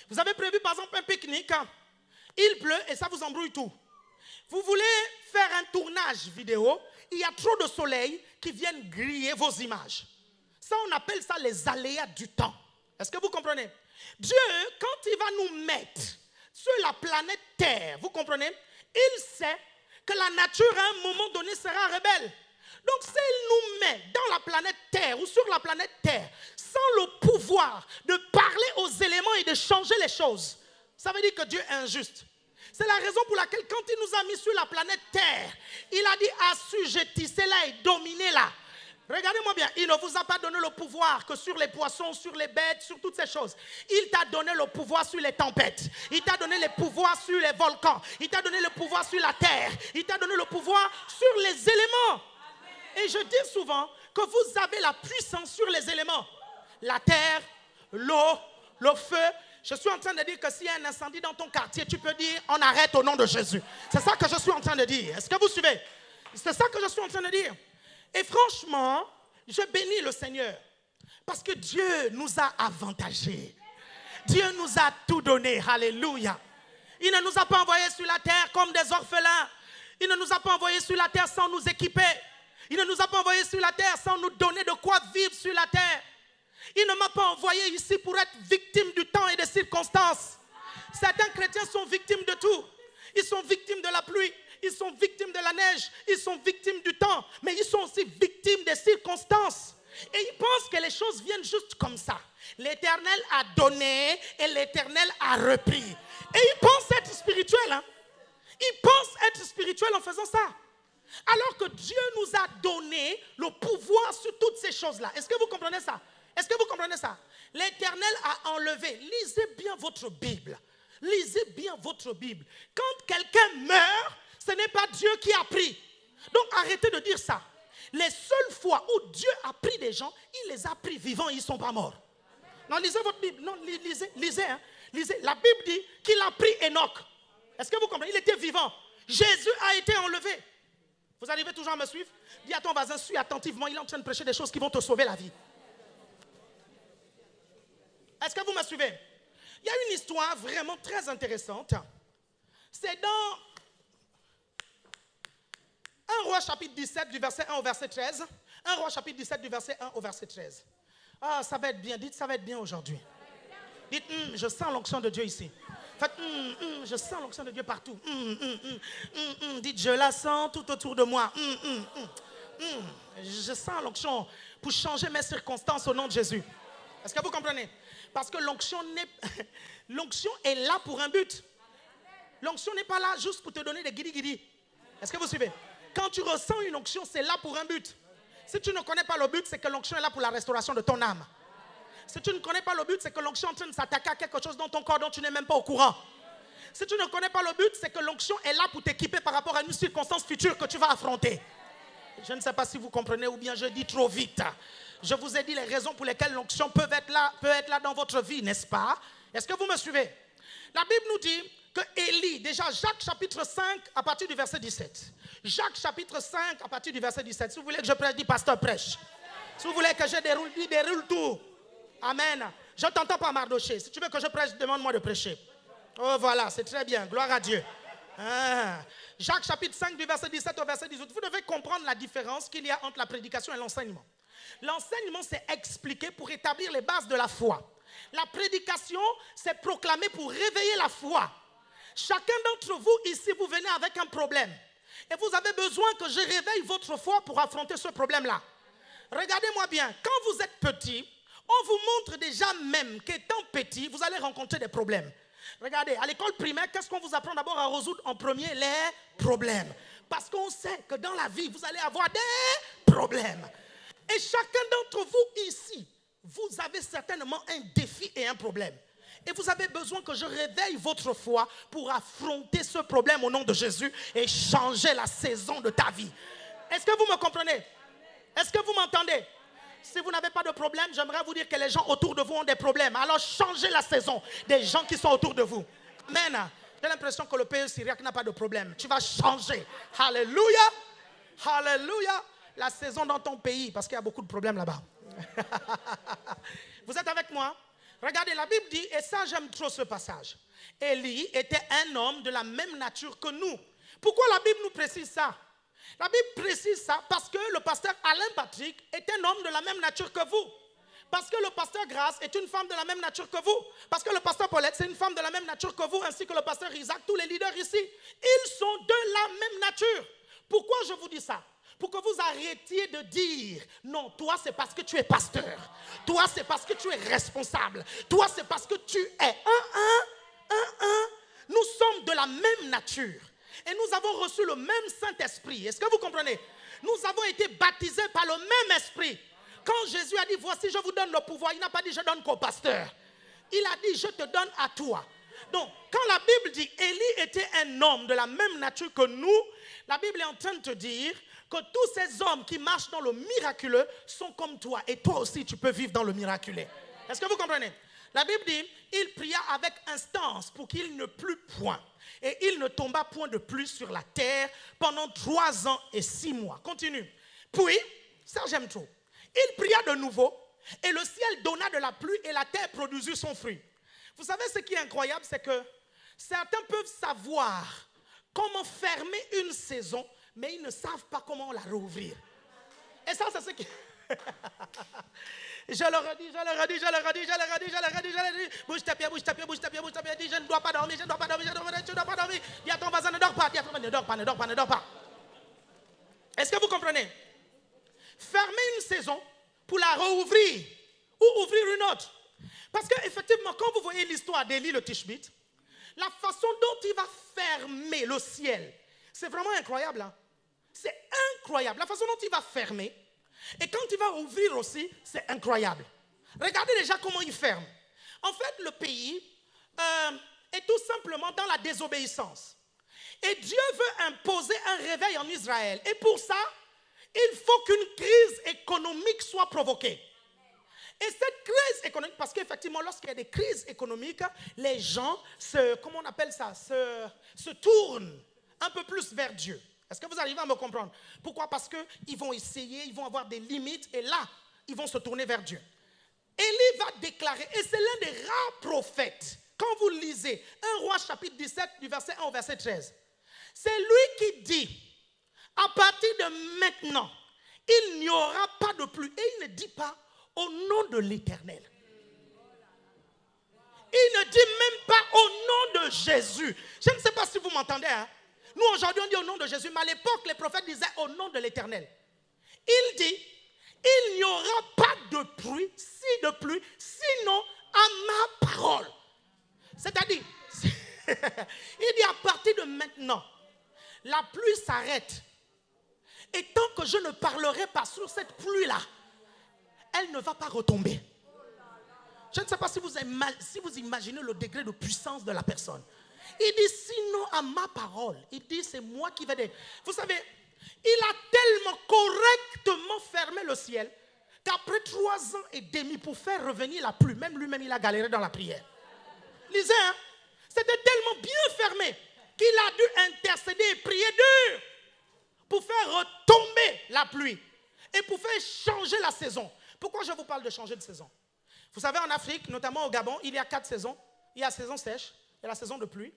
Vous avez prévu par exemple un pique-nique, il pleut et ça vous embrouille tout. Vous voulez faire un tournage vidéo, il y a trop de soleil qui viennent griller vos images. Ça, on appelle ça les aléas du temps. Est-ce que vous comprenez? Dieu, quand il va nous mettre sur la planète Terre, vous comprenez? Il sait que la nature à un moment donné sera rebelle. Donc s'il nous met dans la planète Terre ou sur la planète Terre sans le pouvoir de parler aux éléments et de changer les choses, ça veut dire que Dieu est injuste. C'est la raison pour laquelle quand il nous a mis sur la planète Terre, il a dit assujettissez-la et dominez-la. Regardez-moi bien, il ne vous a pas donné le pouvoir que sur les poissons, sur les bêtes, sur toutes ces choses. Il t'a donné le pouvoir sur les tempêtes. Il t'a donné le pouvoir sur les volcans. Il t'a donné le pouvoir sur la terre. Il t'a donné le pouvoir sur les éléments. Et je dis souvent que vous avez la puissance sur les éléments. La terre, l'eau, le feu. Je suis en train de dire que s'il y a un incendie dans ton quartier, tu peux dire on arrête au nom de Jésus. C'est ça que je suis en train de dire. Est-ce que vous suivez? C'est ça que je suis en train de dire. Et franchement, je bénis le Seigneur. Parce que Dieu nous a avantagés. Dieu nous a tout donné. Alléluia. Il ne nous a pas envoyés sur la terre comme des orphelins. Il ne nous a pas envoyés sur la terre sans nous équiper. Il ne nous a pas envoyés sur la terre sans nous donner de quoi vivre sur la terre. Il ne m'a pas envoyé ici pour être victime du temps et des circonstances. Certains chrétiens sont victimes de tout. Ils sont victimes de la pluie. Ils sont victimes de la neige. Ils sont victimes du temps. Mais ils sont aussi victimes des circonstances. Et ils pensent que les choses viennent juste comme ça. L'Éternel a donné et l'Éternel a repris. Et ils pensent être spirituels. Hein? Ils pensent être spirituels en faisant ça. Alors que Dieu nous a donné le pouvoir sur toutes ces choses-là. Est-ce que vous comprenez ça? Est-ce que vous comprenez ça? L'Éternel a enlevé. Lisez bien votre Bible. Lisez bien votre Bible. Quand quelqu'un meurt, ce n'est pas Dieu qui a pris. Donc arrêtez de dire ça. Les seules fois où Dieu a pris des gens, il les a pris vivants et ils ne sont pas morts. Non, lisez votre Bible. Non, lisez. Hein. Lisez. La Bible dit qu'il a pris Enoch. Est-ce que vous comprenez? Il était vivant. Jésus a été enlevé. Vous arrivez toujours à me suivre? Dis à ton voisin, suis attentivement. Il est en train de prêcher des choses qui vont te sauver la vie. Est-ce que vous me suivez? Il y a une histoire vraiment très intéressante C'est dans 1 Roi chapitre 17 du verset 1 au verset 13. 1 Roi chapitre 17 du verset 1 au verset 13. Ah, ça va être bien. Dites, ça va être bien aujourd'hui. Dites, je sens l'onction de Dieu ici. Faites, je sens l'onction de Dieu partout. Dites, je la sens tout autour de moi. Je sens l'onction pour changer mes circonstances au nom de Jésus. Est-ce que vous comprenez? Parce que l'onction est là pour un but. L'onction n'est pas là juste pour te donner des guidi-guidi. Est-ce que vous suivez? Quand tu ressens une onction, c'est là pour un but. Si tu ne connais pas le but, c'est que l'onction est là pour la restauration de ton âme. Si tu ne connais pas le but, c'est que l'onction est en train de s'attaquer à quelque chose dans ton corps dont tu n'es même pas au courant. Si tu ne connais pas le but, c'est que l'onction est là pour t'équiper par rapport à une circonstance future que tu vas affronter. Je ne sais pas si vous comprenez ou bien je dis trop vite. Je vous ai dit les raisons pour lesquelles l'onction peut être là dans votre vie, n'est-ce pas? Est-ce que vous me suivez? La Bible nous dit que Élie, déjà Jacques chapitre 5 à partir du verset 17. Jacques chapitre 5 à partir du verset 17. Si vous voulez que je prêche, dis pasteur prêche. Si vous voulez que je déroule tout. Amen. Je ne t'entends pas Mardoché. Si tu veux que je prêche, demande-moi de prêcher. Oh voilà, c'est très bien. Gloire à Dieu. Jacques chapitre 5 du verset 17 au verset 18. Vous devez comprendre la différence qu'il y a entre la prédication et l'enseignement. L'enseignement, c'est expliquer pour établir les bases de la foi. La prédication, c'est proclamer pour réveiller la foi. Chacun d'entre vous ici, vous venez avec un problème. Et vous avez besoin que je réveille votre foi pour affronter ce problème-là. Regardez-moi bien, quand vous êtes petit, on vous montre déjà même qu'étant petit, vous allez rencontrer des problèmes. Regardez, à l'école primaire, qu'est-ce qu'on vous apprend d'abord à résoudre en premier? Les problèmes. Parce qu'on sait que dans la vie, vous allez avoir des problèmes. Et chacun d'entre vous ici, vous avez certainement un défi et un problème. Et vous avez besoin que je réveille votre foi pour affronter ce problème au nom de Jésus et changer la saison de ta vie. Est-ce que vous me comprenez? Est-ce que vous m'entendez? Si vous n'avez pas de problème, j'aimerais vous dire que les gens autour de vous ont des problèmes. Alors changez la saison des gens qui sont autour de vous. Amen. J'ai l'impression que le pays syriaque n'a pas de problème. Tu vas changer. Alléluia. Alléluia. La saison dans ton pays, parce qu'il y a beaucoup de problèmes là-bas. Vous êtes avec moi? Regardez, la Bible dit, et ça j'aime trop ce passage. Élie était un homme de la même nature que nous. Pourquoi la Bible nous précise ça? La Bible précise ça parce que le pasteur Alain Patrick est un homme de la même nature que vous. Parce que le pasteur Grace est une femme de la même nature que vous. Parce que le pasteur Paulette, c'est une femme de la même nature que vous, ainsi que le pasteur Isaac, tous les leaders ici. Ils sont de la même nature. Pourquoi je vous dis ça? Pour que vous arrêtiez de dire, non, toi c'est parce que tu es pasteur. Toi c'est parce que tu es responsable. Toi c'est parce que tu es Nous sommes de la même nature. Et nous avons reçu le même Saint-Esprit. Est-ce que vous comprenez? Nous avons été baptisés par le même esprit. Quand Jésus a dit, voici je vous donne le pouvoir, il n'a pas dit je donne qu'au pasteur. Il a dit je te donne à toi. Donc, quand la Bible dit Élie était un homme de la même nature que nous, la Bible est en train de te dire que tous ces hommes qui marchent dans le miraculeux sont comme toi. Et toi aussi, tu peux vivre dans le miraculeux. Est-ce que vous comprenez? La Bible dit, il pria avec instance pour qu'il ne plût point. Et il ne tomba point de pluie sur la terre pendant 3 ans et 6 mois. Continue. Puis, ça j'aime trop. Il pria de nouveau et le ciel donna de la pluie et la terre produisit son fruit. Vous savez ce qui est incroyable, c'est que certains peuvent savoir comment fermer une saison, mais ils ne savent pas comment la rouvrir. Et ça, c'est ce qui... Je le redis, je le redis, je le redis, je le redis, je le redis, je le redis. Bouge tes pieds, bouge tes pieds, bouge tes pieds, bouge tes pieds. Dis, je ne dois pas dormir, je ne dois pas dormir, je ne dois pas dormir. Dis à ton voisin, ne dors pas. Dis à ton voisin, ne dors pas, ne dors pas, ne dors pas. Est-ce que vous comprenez? Fermer une saison pour la rouvrir ou ouvrir une autre. Parce qu'effectivement, quand vous voyez l'histoire d'Élie le Tishbite, la façon dont il va fermer le ciel, c'est vraiment incroyable. Hein? C'est incroyable. La façon dont il va fermer. Et quand il va ouvrir aussi, c'est incroyable. Regardez déjà comment il ferme. En fait, le pays est tout simplement dans la désobéissance. Et Dieu veut imposer un réveil en Israël. Et pour ça, il faut qu'une crise économique soit provoquée. Et cette crise économique, parce qu'effectivement, lorsqu'il y a des crises économiques, les gens se tournent un peu plus vers Dieu. Est-ce que vous arrivez à me comprendre? Pourquoi? Parce qu'ils vont essayer, ils vont avoir des limites, et là, ils vont se tourner vers Dieu. Élie va déclarer, et c'est l'un des rares prophètes quand vous lisez 1 Roi chapitre 17 du verset 1 au verset 13, c'est lui qui dit, à partir de maintenant, il n'y aura pas de pluie. Et il ne dit pas au nom de l'Éternel. Il ne dit même pas au nom de Jésus. Je ne sais pas si vous m'entendez. Hein? Nous aujourd'hui on dit au nom de Jésus, mais à l'époque les prophètes disaient au nom de l'Éternel. Il dit, il n'y aura pas de pluie, sinon à ma parole. C'est-à-dire, il dit à partir de maintenant, la pluie s'arrête. Et tant que je ne parlerai pas sur cette pluie-là, elle ne va pas retomber. Je ne sais pas si vous imaginez le degré de puissance de la personne. Il dit, sinon à ma parole, il dit, c'est moi qui vais dire. Vous savez, il a tellement correctement fermé le ciel qu'après 3 ans et demi pour faire revenir la pluie, même lui-même il a galéré dans la prière. Lisez, hein? C'était tellement bien fermé qu'il a dû intercéder et prier dur pour faire retomber la pluie et pour faire changer la saison. Pourquoi je vous parle de changer de saison? Vous savez, en Afrique, notamment au Gabon, il y a 4 saisons. Il y a la saison sèche, il y a la saison de pluie,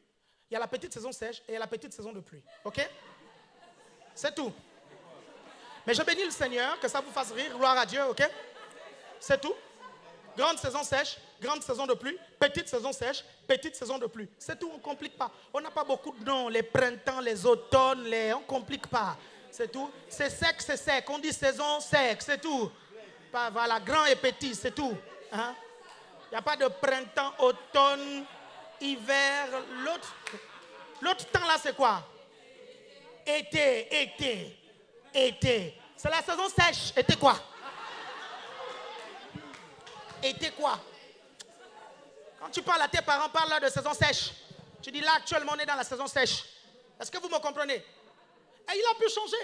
il y a la petite saison sèche et il y a la petite saison de pluie. Ok? C'est tout. Mais je bénis le Seigneur, que ça vous fasse rire, gloire à Dieu, ok? C'est tout. Grande saison sèche, grande saison de pluie, petite saison sèche, petite saison de pluie. C'est tout, on ne complique pas. On n'a pas beaucoup de noms, les printemps, les automnes, on ne complique pas. C'est tout. C'est sec, c'est sec. On dit saison sec, c'est tout. Pas, voilà, grand et petit, c'est tout. Hein? Il n'y a pas de printemps, automne, hiver. L'autre temps là, c'est quoi? Été. C'est la saison sèche. Été quoi? Été quoi? Quand tu parles à tes parents, parle là de saison sèche. Tu dis là, actuellement, on est dans la saison sèche. Est-ce que vous me comprenez? Et il a pu changer.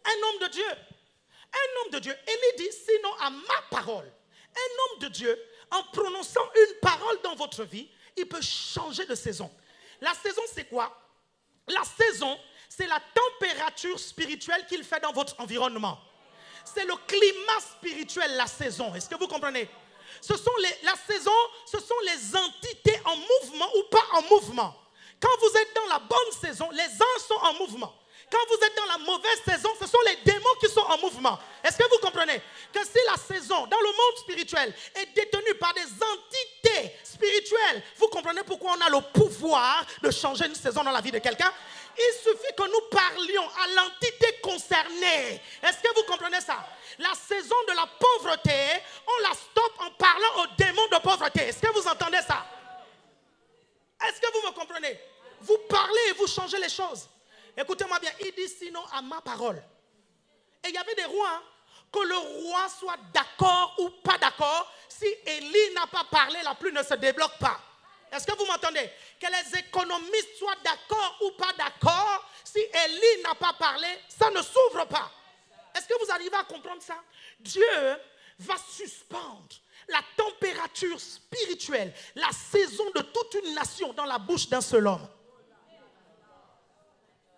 Un homme de Dieu. Un homme de Dieu. Élie dit, sinon à ma parole. Un homme de Dieu, en prononçant une parole dans votre vie, il peut changer de saison. La saison, c'est quoi? La saison, c'est la température spirituelle qu'il fait dans votre environnement. C'est le climat spirituel, la saison. Est-ce que vous comprenez? La saison, ce sont les entités en mouvement ou pas en mouvement. Quand vous êtes dans la bonne saison, les anges sont en mouvement. Quand vous êtes dans la mauvaise saison, ce sont les démons qui sont en mouvement. Est-ce que vous comprenez que si la saison dans le monde spirituel est détenue par des entités spirituelles, vous comprenez pourquoi on a le pouvoir de changer une saison dans la vie de quelqu'un? Il suffit que nous parlions à l'entité concernée. Est-ce que vous comprenez ça? La saison de la pauvreté, on la stoppe en parlant aux démons de pauvreté. Est-ce que vous entendez ça? Est-ce que vous me comprenez? Vous parlez et vous changez les choses. Écoutez-moi bien, il dit sinon à ma parole. Et il y avait des rois, hein, que le roi soit d'accord ou pas d'accord, si Élie n'a pas parlé, la pluie ne se débloque pas. Est-ce que vous m'entendez? Que les économistes soient d'accord ou pas d'accord, si Élie n'a pas parlé, ça ne s'ouvre pas. Est-ce que vous arrivez à comprendre ça? Dieu va suspendre la température spirituelle, la saison de toute une nation dans la bouche d'un seul homme.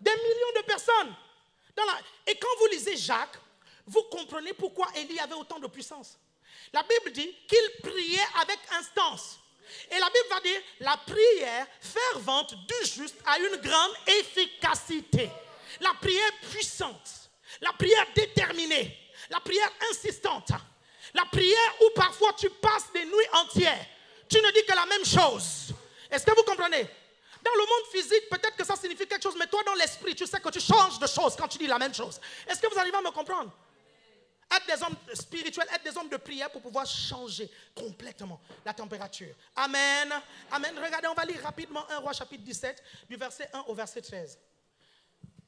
Des millions de personnes. Et quand vous lisez Jacques, vous comprenez pourquoi Élie avait autant de puissance. La Bible dit qu'il priait avec instance. Et la Bible va dire, la prière fervente du juste a une grande efficacité. La prière puissante, la prière déterminée, la prière insistante, la prière où parfois tu passes des nuits entières. Tu ne dis que la même chose. Est-ce que vous comprenez? Dans le monde physique, peut-être que ça signifie quelque chose, mais toi, dans l'esprit, tu sais que tu changes de choses quand tu dis la même chose. Est-ce que vous arrivez à me comprendre? Être des hommes spirituels, être des hommes de prière pour pouvoir changer complètement la température. Amen. Amen. Regardez, on va lire rapidement 1 Roi chapitre 17, du verset 1 au verset 13.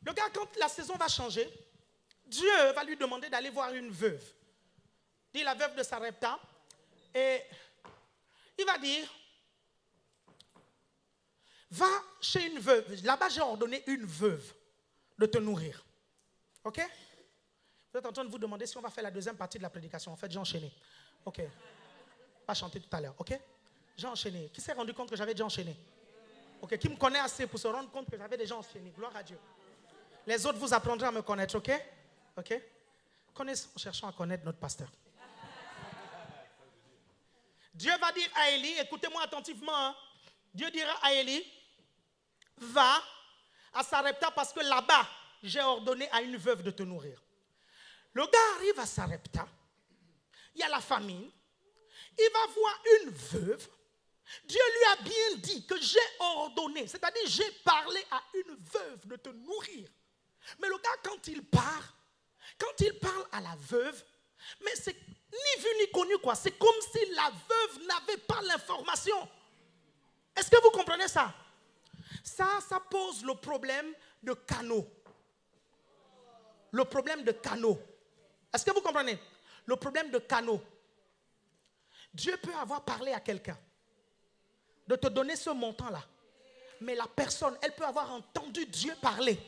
Le gars, quand la saison va changer, Dieu va lui demander d'aller voir une veuve. Dit la veuve de Sarepta. Et il va dire, va chez une veuve. Là-bas, j'ai ordonné une veuve de te nourrir. Ok? Vous êtes en train de vous demander si on va faire la deuxième partie de la prédication. En fait, j'ai enchaîné. Ok. Pas chanter tout à l'heure. Ok? J'ai enchaîné. Qui s'est rendu compte que j'avais déjà enchaîné? Ok. Qui me connaît assez pour se rendre compte que j'avais déjà enchaîné? Gloire à Dieu. Les autres, vous apprendrez à me connaître. Ok? Ok? Connaissons, cherchons à connaître notre pasteur. Dieu va dire à Élie, écoutez-moi attentivement. Hein? Dieu dira à Élie, va à Sarepta parce que là-bas, j'ai ordonné à une veuve de te nourrir. Le gars arrive à Sarepta, il y a la famine, il va voir une veuve. Dieu lui a bien dit que j'ai ordonné, c'est-à-dire j'ai parlé à une veuve de te nourrir. Mais le gars, quand il parle à la veuve, mais c'est ni vu ni connu quoi. C'est comme si la veuve n'avait pas l'information. Est-ce que vous comprenez ça? Ça pose le problème de canaux. Le problème de canaux. Est-ce que vous comprenez? Le problème de canaux. Dieu peut avoir parlé à quelqu'un de te donner ce montant-là. Mais la personne, elle peut avoir entendu Dieu parler.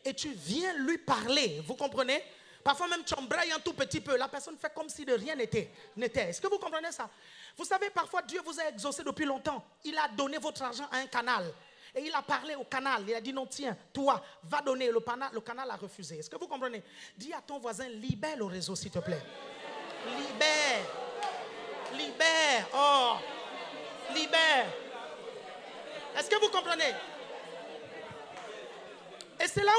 Et tu viens lui parler. Vous comprenez? Parfois même tu embrayes un tout petit peu. La personne fait comme si de rien n'était. Est-ce que vous comprenez ça? Vous savez, parfois Dieu vous a exaucé depuis longtemps. Il a donné votre argent à un canal. Et il a parlé au canal. Il a dit non, tiens, toi, va donner. Le canal a refusé. Est-ce que vous comprenez? Dis à ton voisin, libère le réseau s'il te plaît. Libère. Libère. Oh. Libère. Est-ce que vous comprenez? Et c'est là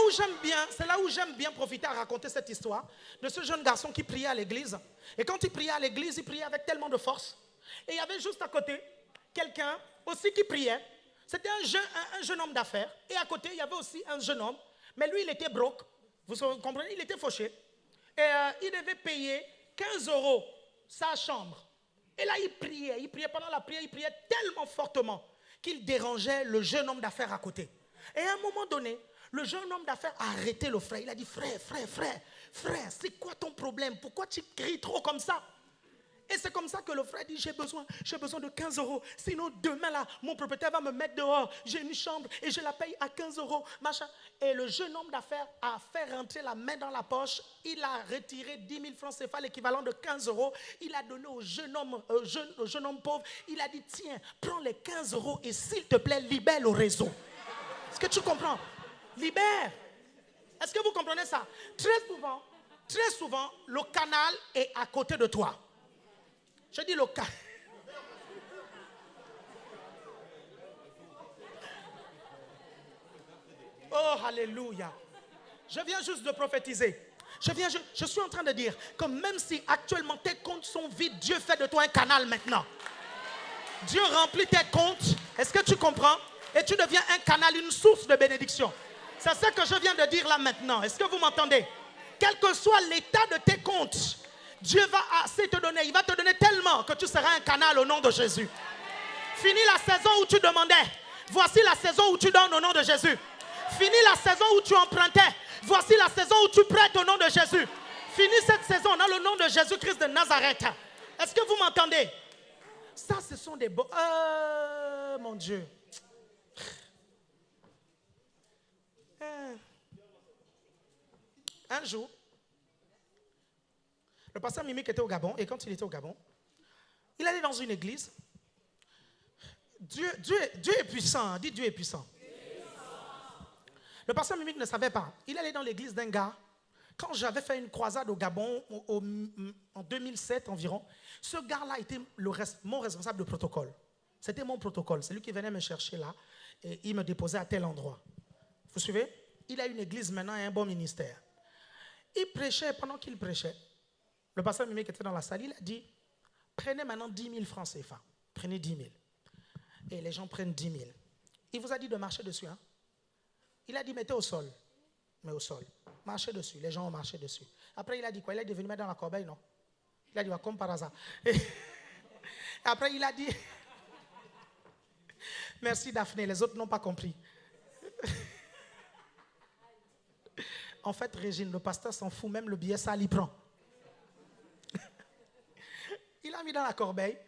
où j'aime bien profiter à raconter cette histoire de ce jeune garçon qui priait à l'église. Et quand il priait à l'église, il priait avec tellement de force. Et il y avait juste à côté quelqu'un aussi qui priait. C'était un jeune homme d'affaires. Et à côté, il y avait aussi un jeune homme. Mais lui, il était broke. Vous comprenez? Il était fauché. Et il devait payer 15 € sa chambre. Et là, il priait. Pendant la prière, il priait tellement fortement qu'il dérangeait le jeune homme d'affaires à côté. Et à un moment donné, le jeune homme d'affaires a arrêté le frère. Il a dit, frère, c'est quoi ton problème? Pourquoi tu cries trop comme ça? Et c'est comme ça que le frère dit, j'ai besoin de 15 €. Sinon, demain, là, mon propriétaire va me mettre dehors. J'ai une chambre et je la paye à 15 €. Machin. Et le jeune homme d'affaires a fait rentrer la main dans la poche. Il a retiré 10 000 francs CFA, l'équivalent de 15 €. Il a donné au jeune homme pauvre. Il a dit, tiens, prends les 15 € et s'il te plaît, libère le réseau. Est-ce que tu comprends? Libère. Est-ce que vous comprenez ça? Très souvent, le canal est à côté de toi. Je dis le canal. Oh, alléluia. Je viens juste de prophétiser. Je suis en train de dire que même si actuellement tes comptes sont vides, Dieu fait de toi un canal maintenant. Dieu remplit tes comptes. Est-ce que tu comprends? Et tu deviens un canal, une source de bénédiction. C'est ce que je viens de dire là maintenant. Est-ce que vous m'entendez? Quel que soit l'état de tes comptes, Dieu va assez te donner. Il va te donner tellement que tu seras un canal au nom de Jésus. Fini la saison où tu demandais. Voici la saison où tu donnes au nom de Jésus. Fini la saison où tu empruntais. Voici la saison où tu prêtes au nom de Jésus. Fini cette saison dans le nom de Jésus-Christ de Nazareth. Est-ce que vous m'entendez? Ça, ce sont des beaux... mon Dieu. Un jour, le pasteur Mimic était au Gabon, et quand il était au Gabon, il allait dans une église. Dieu est puissant, dites Dieu est puissant. Le pasteur Mimic ne savait pas. Il allait dans l'église d'un gars. Quand j'avais fait une croisade au Gabon en 2007 environ, ce gars-là était mon responsable de protocole. C'était mon protocole. C'est lui qui venait me chercher là et il me déposait à tel endroit. Vous suivez? Il a une église maintenant et un bon ministère. Il prêchait, pendant qu'il prêchait, le pasteur Mimic était dans la salle, il a dit, prenez maintenant 10 000 francs CFA. Prenez 10 000. Et les gens prennent 10 000. Il vous a dit de marcher dessus. Hein? Il a dit, mettez au sol. Mais au sol. Marchez dessus. Les gens ont marché dessus. Après, il a dit quoi? Il a dit, venez mettre dans la corbeille, non? Il a dit, comme par hasard. Et après, il a dit, merci Daphné, les autres n'ont pas compris. En fait, Régine, le pasteur s'en fout, même le billet sale, il prend. Il a mis dans la corbeille.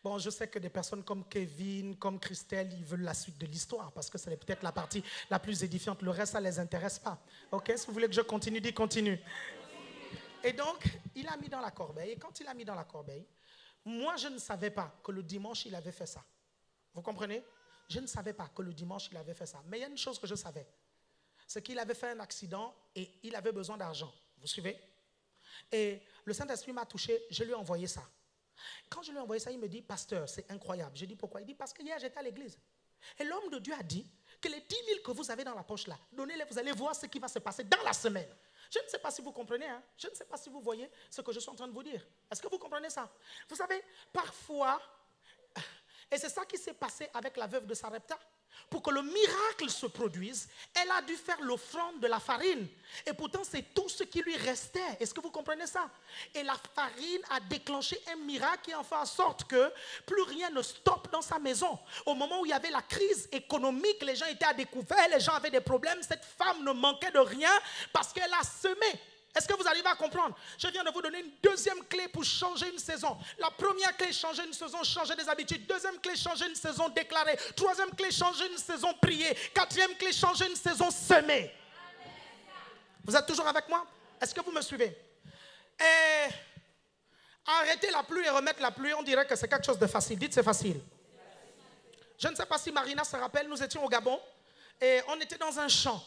Bon, je sais que des personnes comme Kevin, comme Christelle, ils veulent la suite de l'histoire parce que c'est peut-être la partie la plus édifiante. Le reste, ça ne les intéresse pas. Ok, si vous voulez que je continue, dis continue. Et donc, il a mis dans la corbeille. Et quand il a mis dans la corbeille, moi, je ne savais pas que le dimanche, il avait fait ça. Vous comprenez? Je ne savais pas que le dimanche, il avait fait ça. Mais il y a une chose que je savais. C'est qu'il avait fait un accident et il avait besoin d'argent. Vous suivez? Et le Saint-Esprit m'a touché, je lui ai envoyé ça. Quand je lui ai envoyé ça, il me dit, pasteur, c'est incroyable. Je dis pourquoi? Il dit, parce que hier, j'étais à l'église. Et l'homme de Dieu a dit que les 10 000 que vous avez dans la poche là, donnez-les, vous allez voir ce qui va se passer dans la semaine. Je ne sais pas si vous comprenez, hein? Je ne sais pas si vous voyez ce que je suis en train de vous dire. Est-ce que vous comprenez ça? Vous savez, parfois, et c'est ça qui s'est passé avec la veuve de Sarepta. Pour que le miracle se produise, elle a dû faire l'offrande de la farine. Et pourtant, c'est tout ce qui lui restait. Est-ce que vous comprenez ça? Et la farine a déclenché un miracle qui a fait en sorte que plus rien ne stoppe dans sa maison. Au moment où il y avait la crise économique, les gens étaient à découvert, les gens avaient des problèmes. Cette femme ne manquait de rien parce qu'elle a semé. Est-ce que vous arrivez à comprendre? Je viens de vous donner une deuxième clé pour changer une saison. La première clé, changer une saison, changer des habitudes. Deuxième clé, changer une saison, déclarer. Troisième clé, changer une saison, prier. Quatrième clé, changer une saison, semer. Vous êtes toujours avec moi? Est-ce que vous me suivez? Et arrêter la pluie et remettre la pluie, on dirait que c'est quelque chose de facile. Dites c'est facile. Je ne sais pas si Marina se rappelle, nous étions au Gabon et on était dans un champ.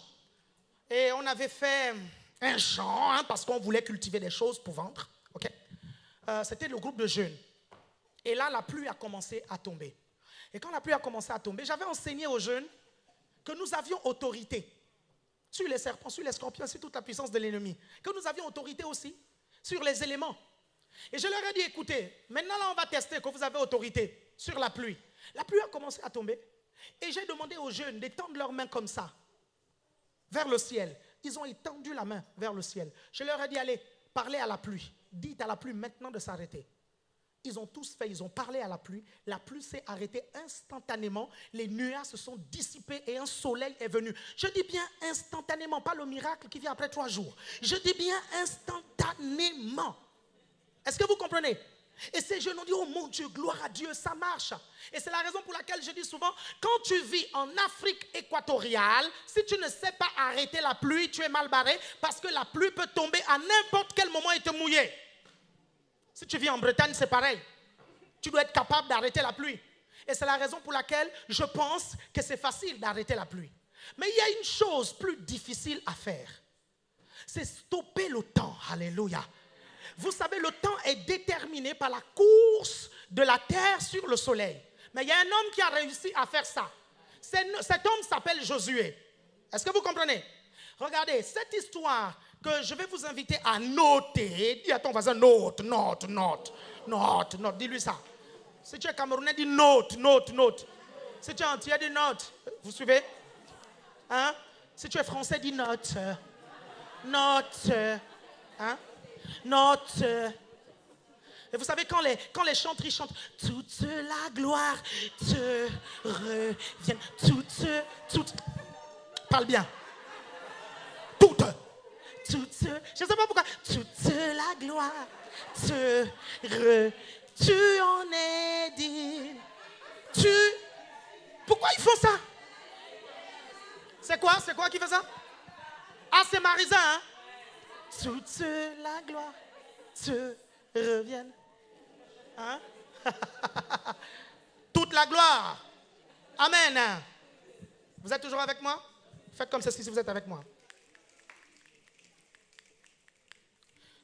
Et on avait fait un champ, hein, parce qu'on voulait cultiver des choses pour vendre. Okay. C'était le groupe de jeunes. Et là, la pluie a commencé à tomber. Et quand la pluie a commencé à tomber, j'avais enseigné aux jeunes que nous avions autorité sur les serpents, sur les scorpions, sur toute la puissance de l'ennemi. Que nous avions autorité aussi sur les éléments. Et je leur ai dit, écoutez, maintenant là, on va tester que vous avez autorité sur la pluie. La pluie a commencé à tomber. Et j'ai demandé aux jeunes d'étendre leurs mains comme ça, vers le ciel. Ils ont étendu la main vers le ciel. Je leur ai dit, allez, parlez à la pluie. Dites à la pluie maintenant de s'arrêter. Ils ont tous fait, ils ont parlé à la pluie. La pluie s'est arrêtée instantanément. Les nuages se sont dissipés et un soleil est venu. Je dis bien instantanément, pas le miracle qui vient après 3 jours. Je dis bien instantanément. Est-ce que vous comprenez? Et ces jeunes ont dit, oh mon Dieu, gloire à Dieu, ça marche. Et c'est la raison pour laquelle je dis souvent, quand tu vis en Afrique équatoriale, si tu ne sais pas arrêter la pluie, tu es mal barré, parce que la pluie peut tomber à n'importe quel moment et te mouiller. Si tu vis en Bretagne, c'est pareil. Tu dois être capable d'arrêter la pluie. Et c'est la raison pour laquelle je pense que c'est facile d'arrêter la pluie. Mais il y a une chose plus difficile à faire. C'est stopper le temps. Alléluia. Vous savez, le temps est déterminé par la course de la terre sur le soleil. Mais il y a un homme qui a réussi à faire ça. Cet homme s'appelle Josué. Est-ce que vous comprenez? Regardez, cette histoire que je vais vous inviter à noter. Dis à ton voisin, note. Dis-lui ça. Si tu es Camerounais, dis note. Si tu es entier, dis note. Vous suivez? Hein? Si tu es français, dis note. Hein? Note. Et vous savez, quand les chanteries chantent, toute la gloire te revient. Toute. Parle bien. Toute. Je ne sais pas pourquoi. Toute la gloire te revient. Tu en es digne. Pourquoi ils font ça? C'est quoi qui fait ça? Ah, c'est Marisa, hein? Toute la gloire te revienne. Hein? Toute la gloire. Amen. Vous êtes toujours avec moi? Faites comme ceci si vous êtes avec moi.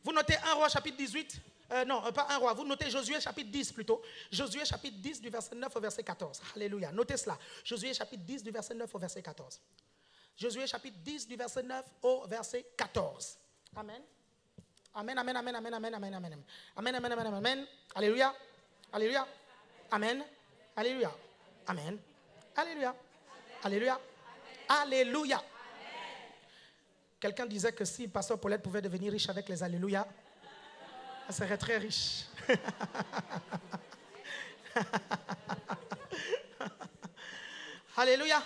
Vous notez 1 Roi chapitre 18. Non, pas 1 Roi. Vous notez Josué chapitre 10 plutôt. Josué chapitre 10 du verset 9 au verset 14. Alléluia. Notez cela. Josué chapitre 10 du verset 9 au verset 14. Josué chapitre 10 du verset 9 au verset 14. Amen. Amen. Alléluia. Alléluia. Amen. Alléluia. Amen. Alléluia. Alléluia. Alléluia. Quelqu'un disait que si Pasteur Paulette pouvait devenir riche avec les Alléluia, elle serait très riche. Alléluia.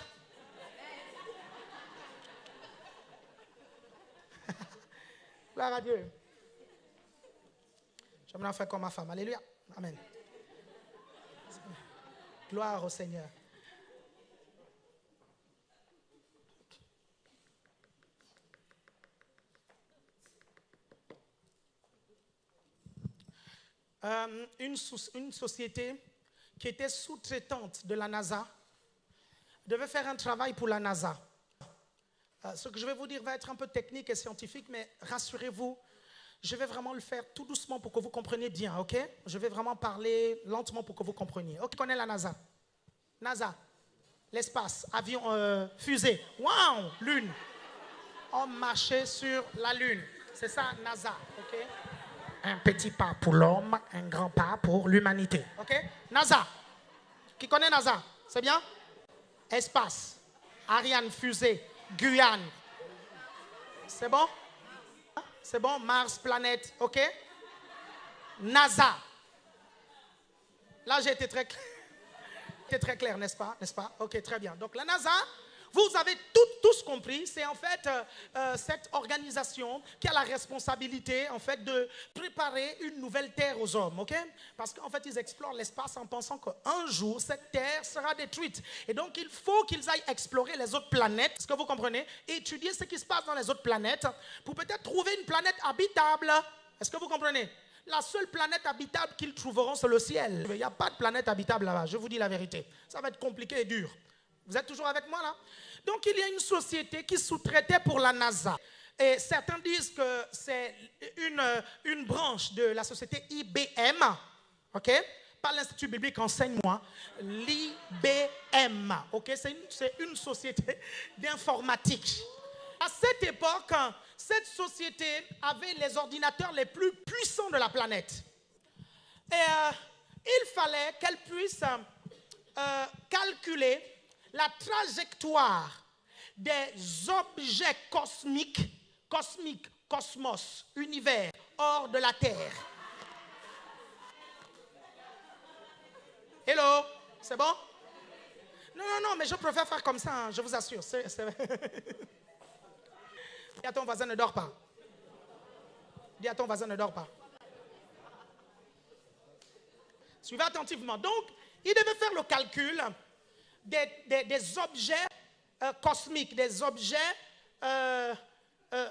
Gloire à Dieu. J'aimerais faire comme ma femme. Alléluia. Amen. Gloire au Seigneur. Une société qui était sous-traitante de la NASA devait faire un travail pour la NASA. Ce que je vais vous dire va être un peu technique et scientifique, mais rassurez-vous, je vais vraiment le faire tout doucement pour que vous compreniez bien, ok? Je vais vraiment parler lentement pour que vous compreniez. Ok, qui connaît la NASA? NASA? l'espace, avion, fusée. Waouh, lune. On marchait sur la lune. C'est ça, NASA, ok? Un petit pas pour l'homme, un grand pas pour l'humanité, ok? NASA. Qui connaît NASA? C'est bien? Espace, Ariane, fusée, Guyane. C'est bon? C'est bon? Mars, planète, ok? NASA. Là, j'ai été très clair. C'était très clair, n'est-ce pas? N'est-ce pas? Ok, très bien. Donc la NASA, vous avez tous compris, c'est en fait cette organisation qui a la responsabilité en fait de préparer une nouvelle terre aux hommes, ok? Parce qu'en fait, ils explorent l'espace en pensant qu'un jour, cette terre sera détruite. Et donc, il faut qu'ils aillent explorer les autres planètes, est-ce que vous comprenez? Et étudier ce qui se passe dans les autres planètes pour peut-être trouver une planète habitable. Est-ce que vous comprenez? La seule planète habitable qu'ils trouveront, c'est le ciel. Il n'y a pas de planète habitable là-bas, je vous dis la vérité. Ça va être compliqué et dur. Vous êtes toujours avec moi là? Donc il y a une société qui sous-traitait pour la NASA. Et certains disent que c'est une branche de la société IBM. Ok? Pas l'Institut biblique, enseigne-moi. L'IBM. Ok? C'est une société d'informatique. À cette époque, cette société avait les ordinateurs les plus puissants de la planète. Et il fallait qu'elle puisse calculer la trajectoire des objets cosmiques, cosmos, univers, hors de la Terre. Hello, c'est bon? Non, mais je préfère faire comme ça, hein, je vous assure. Dis à ton voisin, ne dors pas. Dis à ton voisin, ne dors pas. Suivez attentivement. Donc, il devait faire le calcul des objets cosmiques, des objets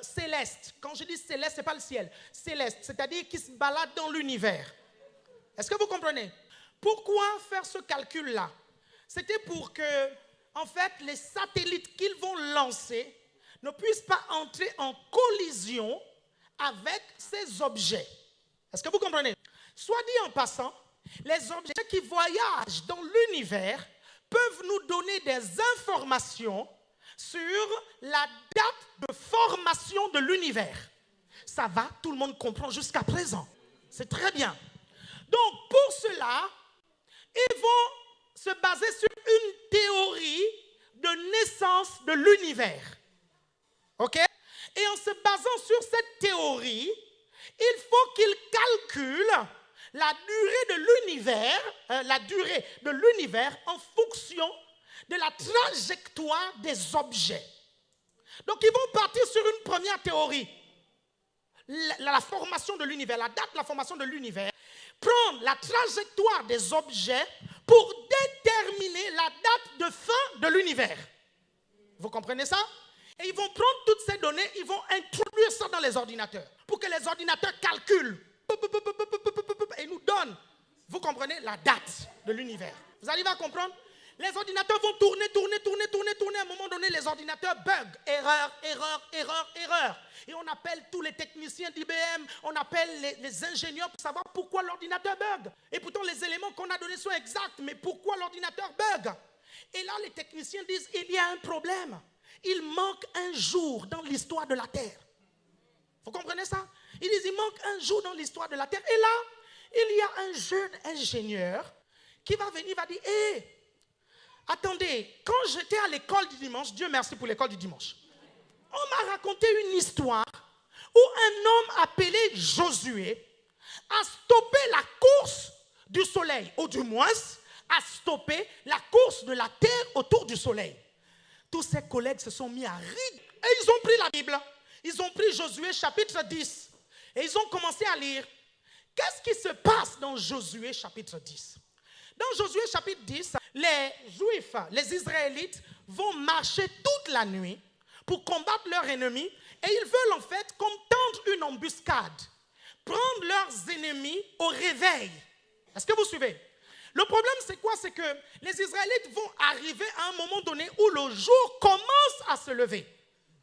célestes. Quand je dis céleste, ce n'est pas le ciel. Céleste, c'est-à-dire qui se baladent dans l'univers. Est-ce que vous comprenez? Pourquoi faire ce calcul-là? C'était pour que, en fait, les satellites qu'ils vont lancer ne puissent pas entrer en collision avec ces objets. Est-ce que vous comprenez? Soit dit en passant, les objets qui voyagent dans l'univers peuvent nous donner des informations sur la date de formation de l'univers. Ça va, tout le monde comprend jusqu'à présent. C'est très bien. Donc, pour cela, ils vont se baser sur une théorie de naissance de l'univers. OK? Et en se basant sur cette théorie, il faut qu'ils calculent la durée de l'univers en fonction de la trajectoire des objets. Donc, ils vont partir sur une première théorie. La formation de l'univers, la date de la formation de l'univers, prendre la trajectoire des objets pour déterminer la date de fin de l'univers. Vous comprenez ça? Et ils vont prendre toutes ces données, ils vont introduire ça dans les ordinateurs pour que les ordinateurs calculent et nous donnent, vous comprenez, la date de l'univers. Vous arrivez à comprendre? Les ordinateurs vont tourner. À un moment donné, les ordinateurs bug. Erreur. Et on appelle tous les techniciens d'IBM, on appelle les ingénieurs pour savoir pourquoi l'ordinateur bug. Et pourtant, les éléments qu'on a donnés sont exacts, mais pourquoi l'ordinateur bug? Et là, les techniciens disent, il y a un problème. Il manque un jour dans l'histoire de la Terre. Vous comprenez ça? Ils disent, il manque un jour dans l'histoire de la Terre. Et là, il y a un jeune ingénieur qui va venir, va dire, attendez, quand j'étais à l'école du dimanche, Dieu merci pour l'école du dimanche, on m'a raconté une histoire où un homme appelé Josué a stoppé la course du soleil, ou du moins a stoppé la course de la terre autour du soleil. Tous ses collègues se sont mis à rire et ils ont pris la Bible. Ils ont pris Josué chapitre 10 et ils ont commencé à lire. Qu'est-ce qui se passe dans Josué chapitre 10? Dans Josué chapitre 10, les Juifs, les Israélites vont marcher toute la nuit pour combattre leurs ennemis et ils veulent en fait comme tendre une embuscade, prendre leurs ennemis au réveil. Est-ce que vous suivez? Le problème c'est quoi? C'est que les Israélites vont arriver à un moment donné où le jour commence à se lever.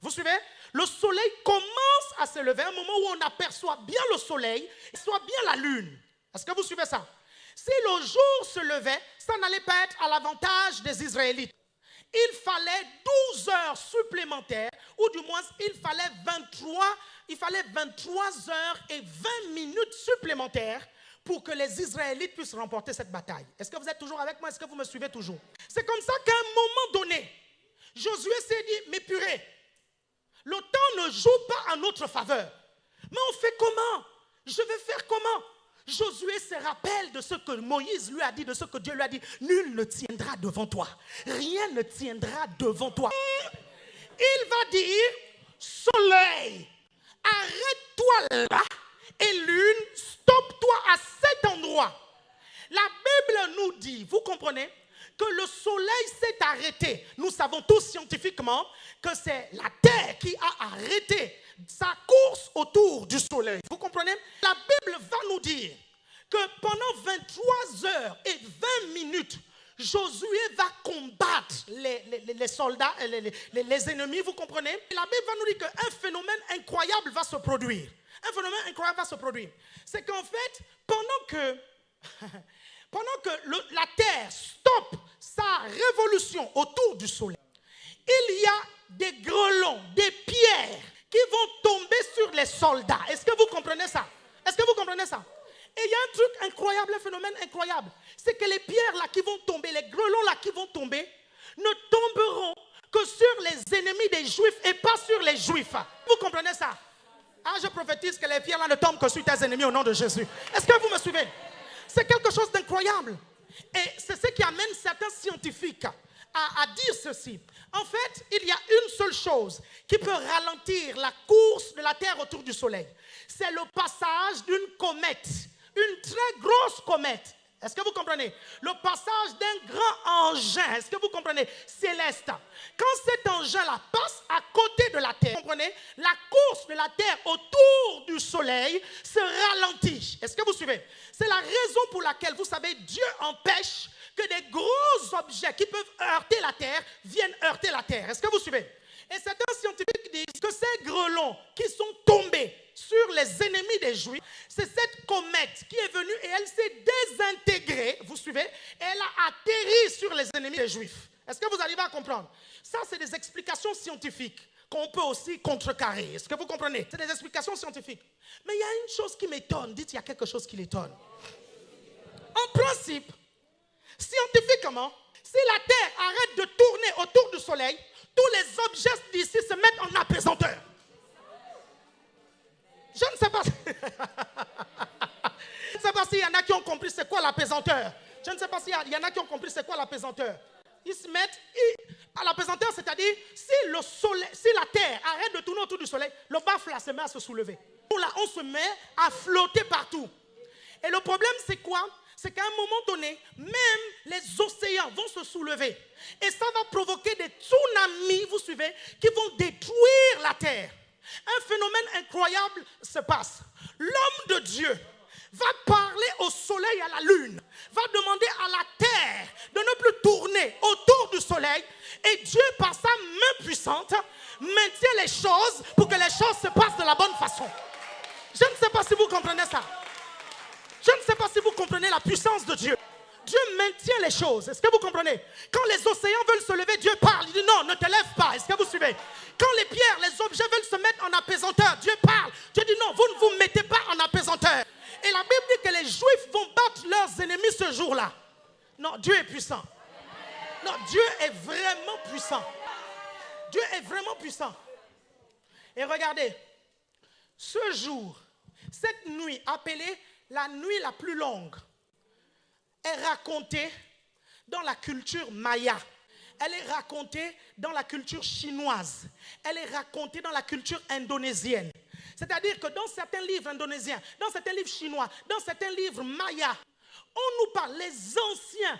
Vous suivez? Le soleil commence à se lever, à un moment où on aperçoit bien le soleil et soit bien la lune. Est-ce que vous suivez ça? Si le jour se levait, ça n'allait pas être à l'avantage des Israélites. il fallait 12 heures supplémentaires, ou du moins il fallait 23 heures et 20 minutes supplémentaires pour que les Israélites puissent remporter cette bataille. Est-ce que vous êtes toujours avec moi? Est-ce que vous me suivez toujours? C'est comme ça qu'à un moment donné, Josué s'est dit, mais purée, le temps ne joue pas en notre faveur. Mais on fait comment? Je vais faire comment? Josué se rappelle de ce que Moïse lui a dit, de ce que Dieu lui a dit. Nul ne tiendra devant toi. Rien ne tiendra devant toi. Il va dire, soleil, arrête-toi là. Et lune, stoppe-toi à cet endroit. La Bible nous dit, vous comprenez, que le soleil s'est arrêté. Nous savons tous scientifiquement que c'est la Terre qui a arrêté sa course autour du soleil. Vous comprenez? La Bible va nous dire que pendant 23 heures et 20 minutes, Josué va combattre les soldats, les ennemis, vous comprenez? Et la Bible va nous dire qu'un phénomène incroyable va se produire. Un phénomène incroyable va se produire. C'est qu'en fait, pendant que la Terre stoppe sa révolution autour du soleil, il y a des grêlons, des pierres qui vont tomber sur les soldats. Est-ce que vous comprenez ça? Est-ce que vous comprenez ça? Et il y a un truc incroyable, un phénomène incroyable. C'est que les pierres là qui vont tomber, les grêlons là qui vont tomber, ne tomberont que sur les ennemis des Juifs et pas sur les Juifs. Vous comprenez ça? Ah, je prophétise que les pierres là ne tombent que sur tes ennemis au nom de Jésus. Est-ce que vous me suivez? C'est quelque chose d'incroyable. Et c'est ce qui amène certains scientifiques à dire ceci. En fait, il y a une seule chose qui peut ralentir la course de la Terre autour du Soleil. C'est le passage d'une comète, une très grosse comète. Est-ce que vous comprenez? Le passage d'un grand engin, est-ce que vous comprenez? Céleste. Quand cet engin-là passe à côté de la Terre, vous comprenez? La course de la Terre autour du Soleil se ralentit. Est-ce que vous suivez? C'est la raison pour laquelle, vous savez, Dieu empêche que des gros objets qui peuvent heurter la Terre viennent heurter la Terre. Est-ce que vous suivez? Et certains scientifiques disent que ces grêlons qui sont tombés sur les ennemis des Juifs, c'est cette comète qui est venue et elle s'est désintégrée, vous suivez, et elle a atterri sur les ennemis des Juifs. Est-ce que vous arrivez à comprendre? Ça, c'est des explications scientifiques qu'on peut aussi contrecarrer. Est-ce que vous comprenez? C'est des explications scientifiques. Mais il y a une chose qui m'étonne. Dites, il y a quelque chose qui l'étonne. En principe, scientifiquement, si la Terre arrête de tourner autour du Soleil, tous les objets d'ici se mettent en apesanteur. Je ne sais pas. Je ne sais pas s'il y en a qui ont compris c'est quoi l'apesanteur. Je ne sais pas s'il y en a qui ont compris c'est quoi l'apesanteur. Ils se mettent à l'apesanteur, c'est-à-dire si la Terre arrête de tourner autour du Soleil, le baffe là se met à se soulever. Nous là, on se met à flotter partout. Et le problème c'est quoi? C'est qu'à un moment donné, même les océans vont se soulever. Et ça va provoquer des tsunamis, vous suivez, qui vont détruire la Terre. Un phénomène incroyable se passe. L'homme de Dieu va parler au soleil et à la lune, va demander à la terre de ne plus tourner autour du soleil, et Dieu, par sa main puissante, maintient les choses pour que les choses se passent de la bonne façon. Je ne sais pas si vous comprenez ça. Je ne sais pas si vous comprenez la puissance de Dieu. Dieu maintient les choses. Est-ce que vous comprenez? Quand les océans veulent se lever, Dieu parle. Il dit non, ne te lève pas. Est-ce que vous suivez? Quand les pierres, les objets veulent se mettre en apesanteur, Dieu parle. Dieu dit non, vous ne vous mettez pas en apesanteur. Et la Bible dit que les Juifs vont battre leurs ennemis ce jour-là. Non, Dieu est puissant. Non, Dieu est vraiment puissant. Dieu est vraiment puissant. Et regardez, ce jour, cette nuit appelée la nuit la plus longue, est racontée dans la culture maya. Elle est racontée dans la culture chinoise. Elle est racontée dans la culture indonésienne. C'est-à-dire que dans certains livres indonésiens, dans certains livres chinois, dans certains livres mayas, on nous parle, les anciens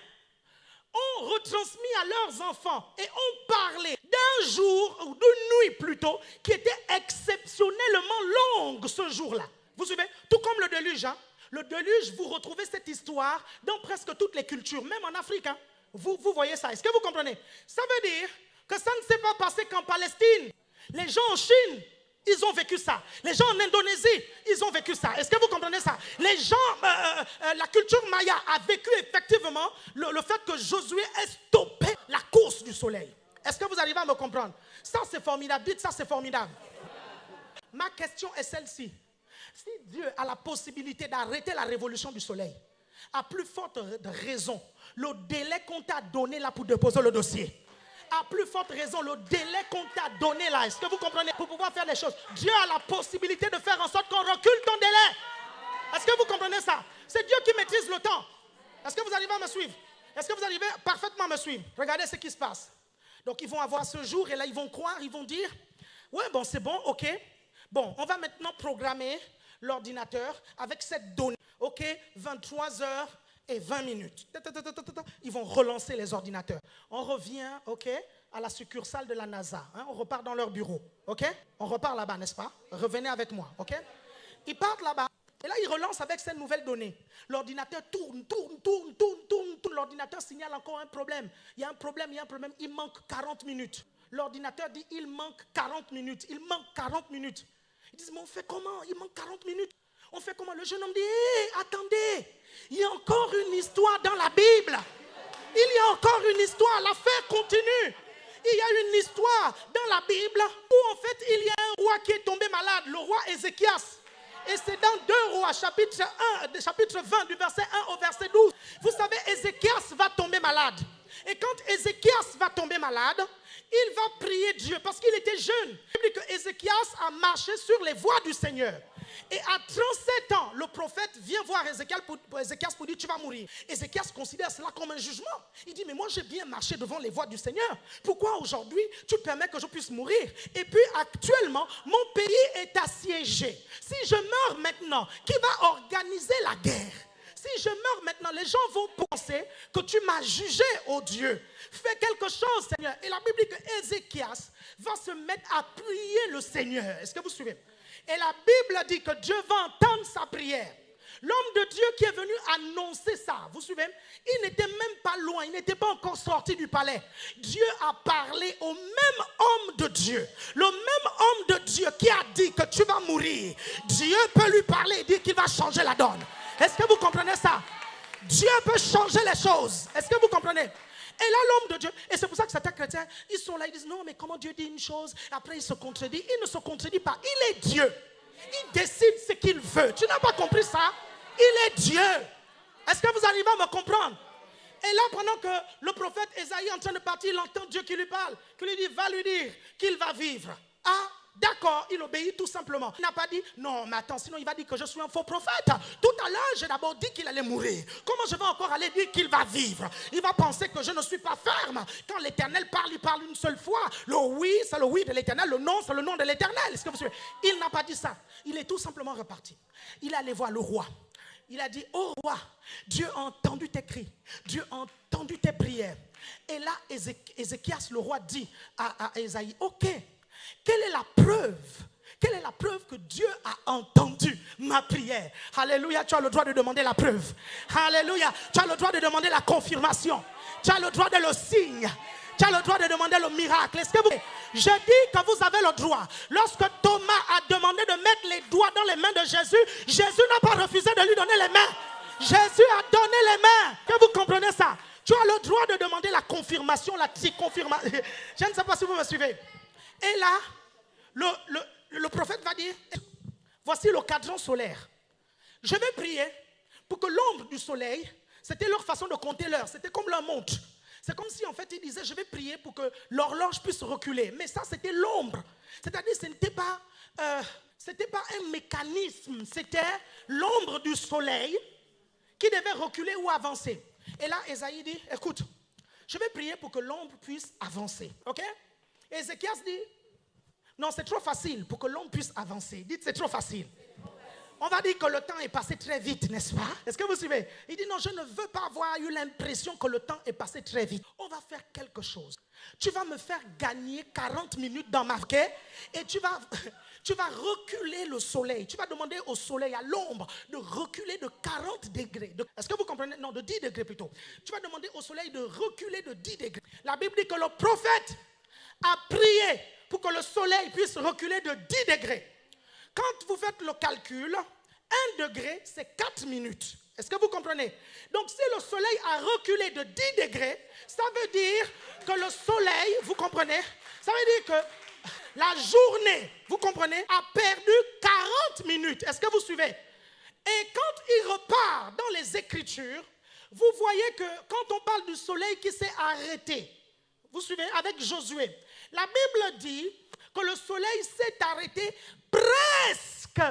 ont retransmis à leurs enfants et ont parlé d'un jour, ou d'une nuit plutôt, qui était exceptionnellement longue ce jour-là. Vous suivez? Tout comme le déluge, hein? Le déluge, vous retrouvez cette histoire dans presque toutes les cultures, même en Afrique. Hein. Vous voyez ça. Est-ce que vous comprenez? Ça veut dire que ça ne s'est pas passé qu'en Palestine. Les gens en Chine, ils ont vécu ça. Les gens en Indonésie, ils ont vécu ça. Est-ce que vous comprenez ça? Les gens, la culture maya a vécu effectivement le fait que Josué ait stoppé la course du soleil. Est-ce que vous arrivez à me comprendre? Ça, c'est formidable. Dites ça, c'est formidable. Ma question est celle-ci. Si Dieu a la possibilité d'arrêter la révolution du soleil, à plus forte raison, le délai qu'on t'a donné là pour déposer le dossier, à plus forte raison, le délai qu'on t'a donné là, est-ce que vous comprenez? Pour pouvoir faire les choses, Dieu a la possibilité de faire en sorte qu'on recule ton délai. Est-ce que vous comprenez ça? C'est Dieu qui maîtrise le temps. Est-ce que vous arrivez à me suivre? Est-ce que vous arrivez parfaitement à me suivre? Regardez ce qui se passe. Donc ils vont avoir ce jour et là ils vont croire, ils vont dire, ouais bon c'est bon, ok. Bon, on va maintenant programmer l'ordinateur avec cette donnée. Ok, 23h20. Ils vont relancer les ordinateurs. On revient, ok, à la succursale de la NASA. Hein, on repart dans leur bureau. Ok, on repart là-bas, n'est-ce pas? Revenez avec moi. Ok. Ils partent là-bas. Et là, ils relancent avec cette nouvelle donnée. L'ordinateur tourne. L'ordinateur signale encore un problème. Il y a un problème. Il manque 40 minutes. L'ordinateur dit, il manque 40 minutes. Ils disent, mais on fait comment? Il manque 40 minutes. On fait comment? Le jeune homme dit, hey, attendez, il y a encore une histoire dans la Bible. Il y a encore une histoire, l'affaire continue. Il y a une histoire dans la Bible où en fait il y a un roi qui est tombé malade, le roi Ézéchias. Et c'est dans 2 Rois, chapitre 20, du verset 1 au verset 12. Vous savez, Ézéchias va tomber malade. Et quand Ézéchias va tomber malade, il va prier Dieu parce qu'il était jeune. Il dit que Ézéchias a marché sur les voies du Seigneur. Et à 37 ans, le prophète vient voir Ézéchias pour dire tu vas mourir. Ézéchias considère cela comme un jugement. Il dit mais moi j'ai bien marché devant les voies du Seigneur. Pourquoi aujourd'hui tu permets que je puisse mourir? Et puis actuellement, mon pays est assiégé. Si je meurs maintenant, qui va organiser la guerre? Si je meurs maintenant, les gens vont penser que tu m'as jugé, oh Dieu. Fais quelque chose, Seigneur. Et la Bible dit que Ézéchias va se mettre à prier le Seigneur. Est-ce que vous suivez? Et la Bible dit que Dieu va entendre sa prière. L'homme de Dieu qui est venu annoncer ça, vous suivez? Il n'était même pas loin, il n'était pas encore sorti du palais. Dieu a parlé au même homme de Dieu. Le même homme de Dieu qui a dit que tu vas mourir. Dieu peut lui parler et dire qu'il va changer la donne. Est-ce que vous comprenez ça? Dieu peut changer les choses. Est-ce que vous comprenez? Et là, l'homme de Dieu, et c'est pour ça que certains chrétiens, ils sont là, ils disent non, mais comment Dieu dit une chose, après il se contredit. Il ne se contredit pas, il est Dieu. Il décide ce qu'il veut. Tu n'as pas compris ça? Il est Dieu. Est-ce que vous arrivez à me comprendre? Et là, pendant que le prophète Ésaïe est en train de partir, il entend Dieu qui lui parle, qui lui dit, va lui dire qu'il va vivre. Ah, d'accord, il obéit tout simplement. Il n'a pas dit, non, mais attends, sinon il va dire que je suis un faux prophète. Tout à l'heure, j'ai d'abord dit qu'il allait mourir. Comment je vais encore aller dire qu'il va vivre? Il va penser que je ne suis pas ferme. Quand l'Éternel parle, il parle une seule fois. Le oui, c'est le oui de l'Éternel. Le non, c'est le non de l'Éternel. Est-ce que vous suivez? Il n'a pas dit ça. Il est tout simplement reparti. Il est allé voir le roi. Il a dit, oh roi, Dieu a entendu tes cris. Dieu a entendu tes prières. Et là, Ézéchias, le roi, dit à Ésaïe, ok, quelle est la preuve? Quelle est la preuve que Dieu a entendu ma prière? Alléluia, tu as le droit de demander la preuve. Alléluia, tu as le droit de demander la confirmation. Tu as le droit de le signe. Tu as le droit de demander le miracle. Est-ce que vous... Je dis que vous avez le droit. Lorsque Thomas a demandé de mettre les doigts dans les mains de Jésus, Jésus n'a pas refusé de lui donner les mains. Jésus a donné les mains. Que vous comprenez ça? Tu as le droit de demander la confirmation, la confirmation. Je ne sais pas si vous me suivez. Et là, le prophète va dire, voici le cadran solaire. Je vais prier pour que l'ombre du soleil, c'était leur façon de compter l'heure, c'était comme leur montre. C'est comme si en fait il disait, je vais prier pour que l'horloge puisse reculer. Mais ça c'était l'ombre. C'est-à-dire ce n'était pas un mécanisme, c'était l'ombre du soleil qui devait reculer ou avancer. Et là, Ésaïe dit, écoute, je vais prier pour que l'ombre puisse avancer. Ok? Et Ézéchias dit, non, c'est trop facile pour que l'homme puisse avancer. Dites, c'est trop facile. On va dire que le temps est passé très vite, n'est-ce pas? Est-ce que vous suivez? Il dit, non, je ne veux pas avoir eu l'impression que le temps est passé très vite. On va faire quelque chose. Tu vas me faire gagner 40 minutes dans ma quai et tu vas reculer le soleil. Tu vas demander au soleil, à l'ombre, de reculer de 40 degrés. Est-ce que vous comprenez? Non, de 10 degrés plutôt. Tu vas demander au soleil de reculer de 10 degrés. La Bible dit que le prophète a prié pour que le soleil puisse reculer de 10 degrés. Quand vous faites le calcul, 1 degré, c'est 4 minutes. Est-ce que vous comprenez? Donc si le soleil a reculé de 10 degrés, ça veut dire que le soleil, vous comprenez? Ça veut dire que la journée, vous comprenez, a perdu 40 minutes. Est-ce que vous suivez? Et quand il repart dans les Écritures, vous voyez que quand on parle du soleil qui s'est arrêté, vous suivez, avec Josué, la Bible dit que le soleil s'est arrêté presque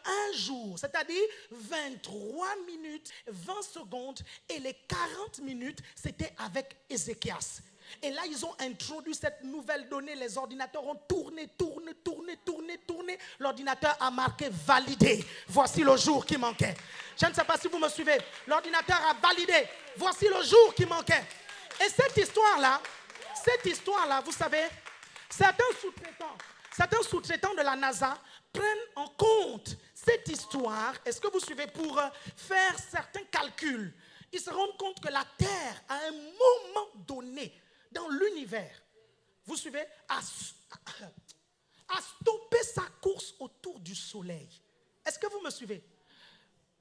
un jour, c'est-à-dire 23 minutes, 20 secondes, et les 40 minutes, c'était avec Ézéchias. Et là, ils ont introduit cette nouvelle donnée. Les ordinateurs ont tourné. L'ordinateur a marqué validé. Voici le jour qui manquait. Je ne sais pas si vous me suivez. L'ordinateur a validé. Voici le jour qui manquait. Et cette histoire-là, vous savez, certains sous-traitants de la NASA prennent en compte cette histoire. Est-ce que vous suivez? Pour faire certains calculs. Ils se rendent compte que la Terre, à un moment donné, dans l'univers, vous suivez, a stoppé sa course autour du soleil. Est-ce que vous me suivez?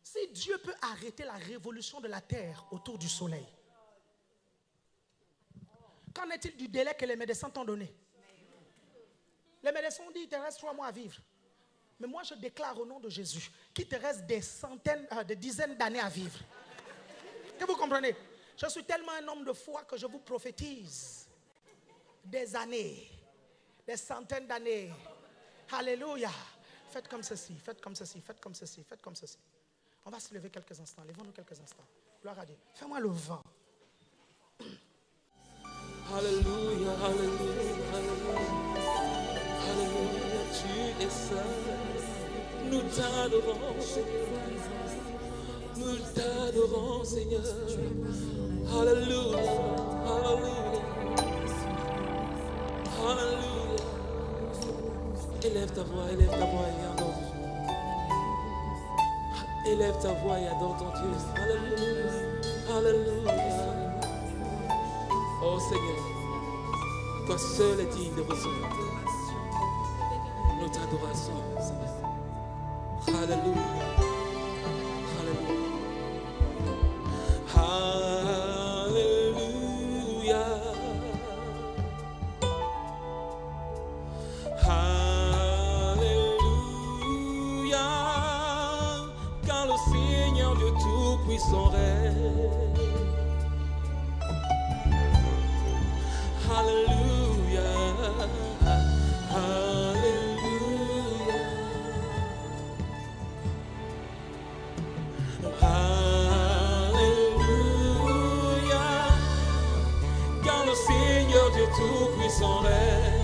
Si Dieu peut arrêter la révolution de la Terre autour du soleil, qu'en est-il du délai que les médecins t'ont donné? Les médecins ont dit il te reste 3 mois à vivre. Mais moi je déclare au nom de Jésus qu'il te reste des dizaines d'années à vivre. Est-ce que vous comprenez? Je suis tellement un homme de foi que je vous prophétise des années, des centaines d'années. Alléluia. Faites comme ceci, faites comme ceci, faites comme ceci, faites comme ceci. On va se lever quelques instants. Levons-nous quelques instants. Gloire à Dieu. Fais-moi le vent. Alléluia, alléluia, alléluia. Alléluia, tu es seul. Nous t'adorons, Seigneur. Nous t'adorons, Seigneur. Alléluia, alléluia. Alléluia. Élève ta voix et adore. Élève ta voix et adore ton Dieu. Alléluia, alléluia. Oh Seigneur, toi seul es digne de recevoir notre adoration, Seigneur. Alléluia. Son règne. Alléluia, alléluia, alléluia, car le Seigneur Dieu Tout-Puissant règne.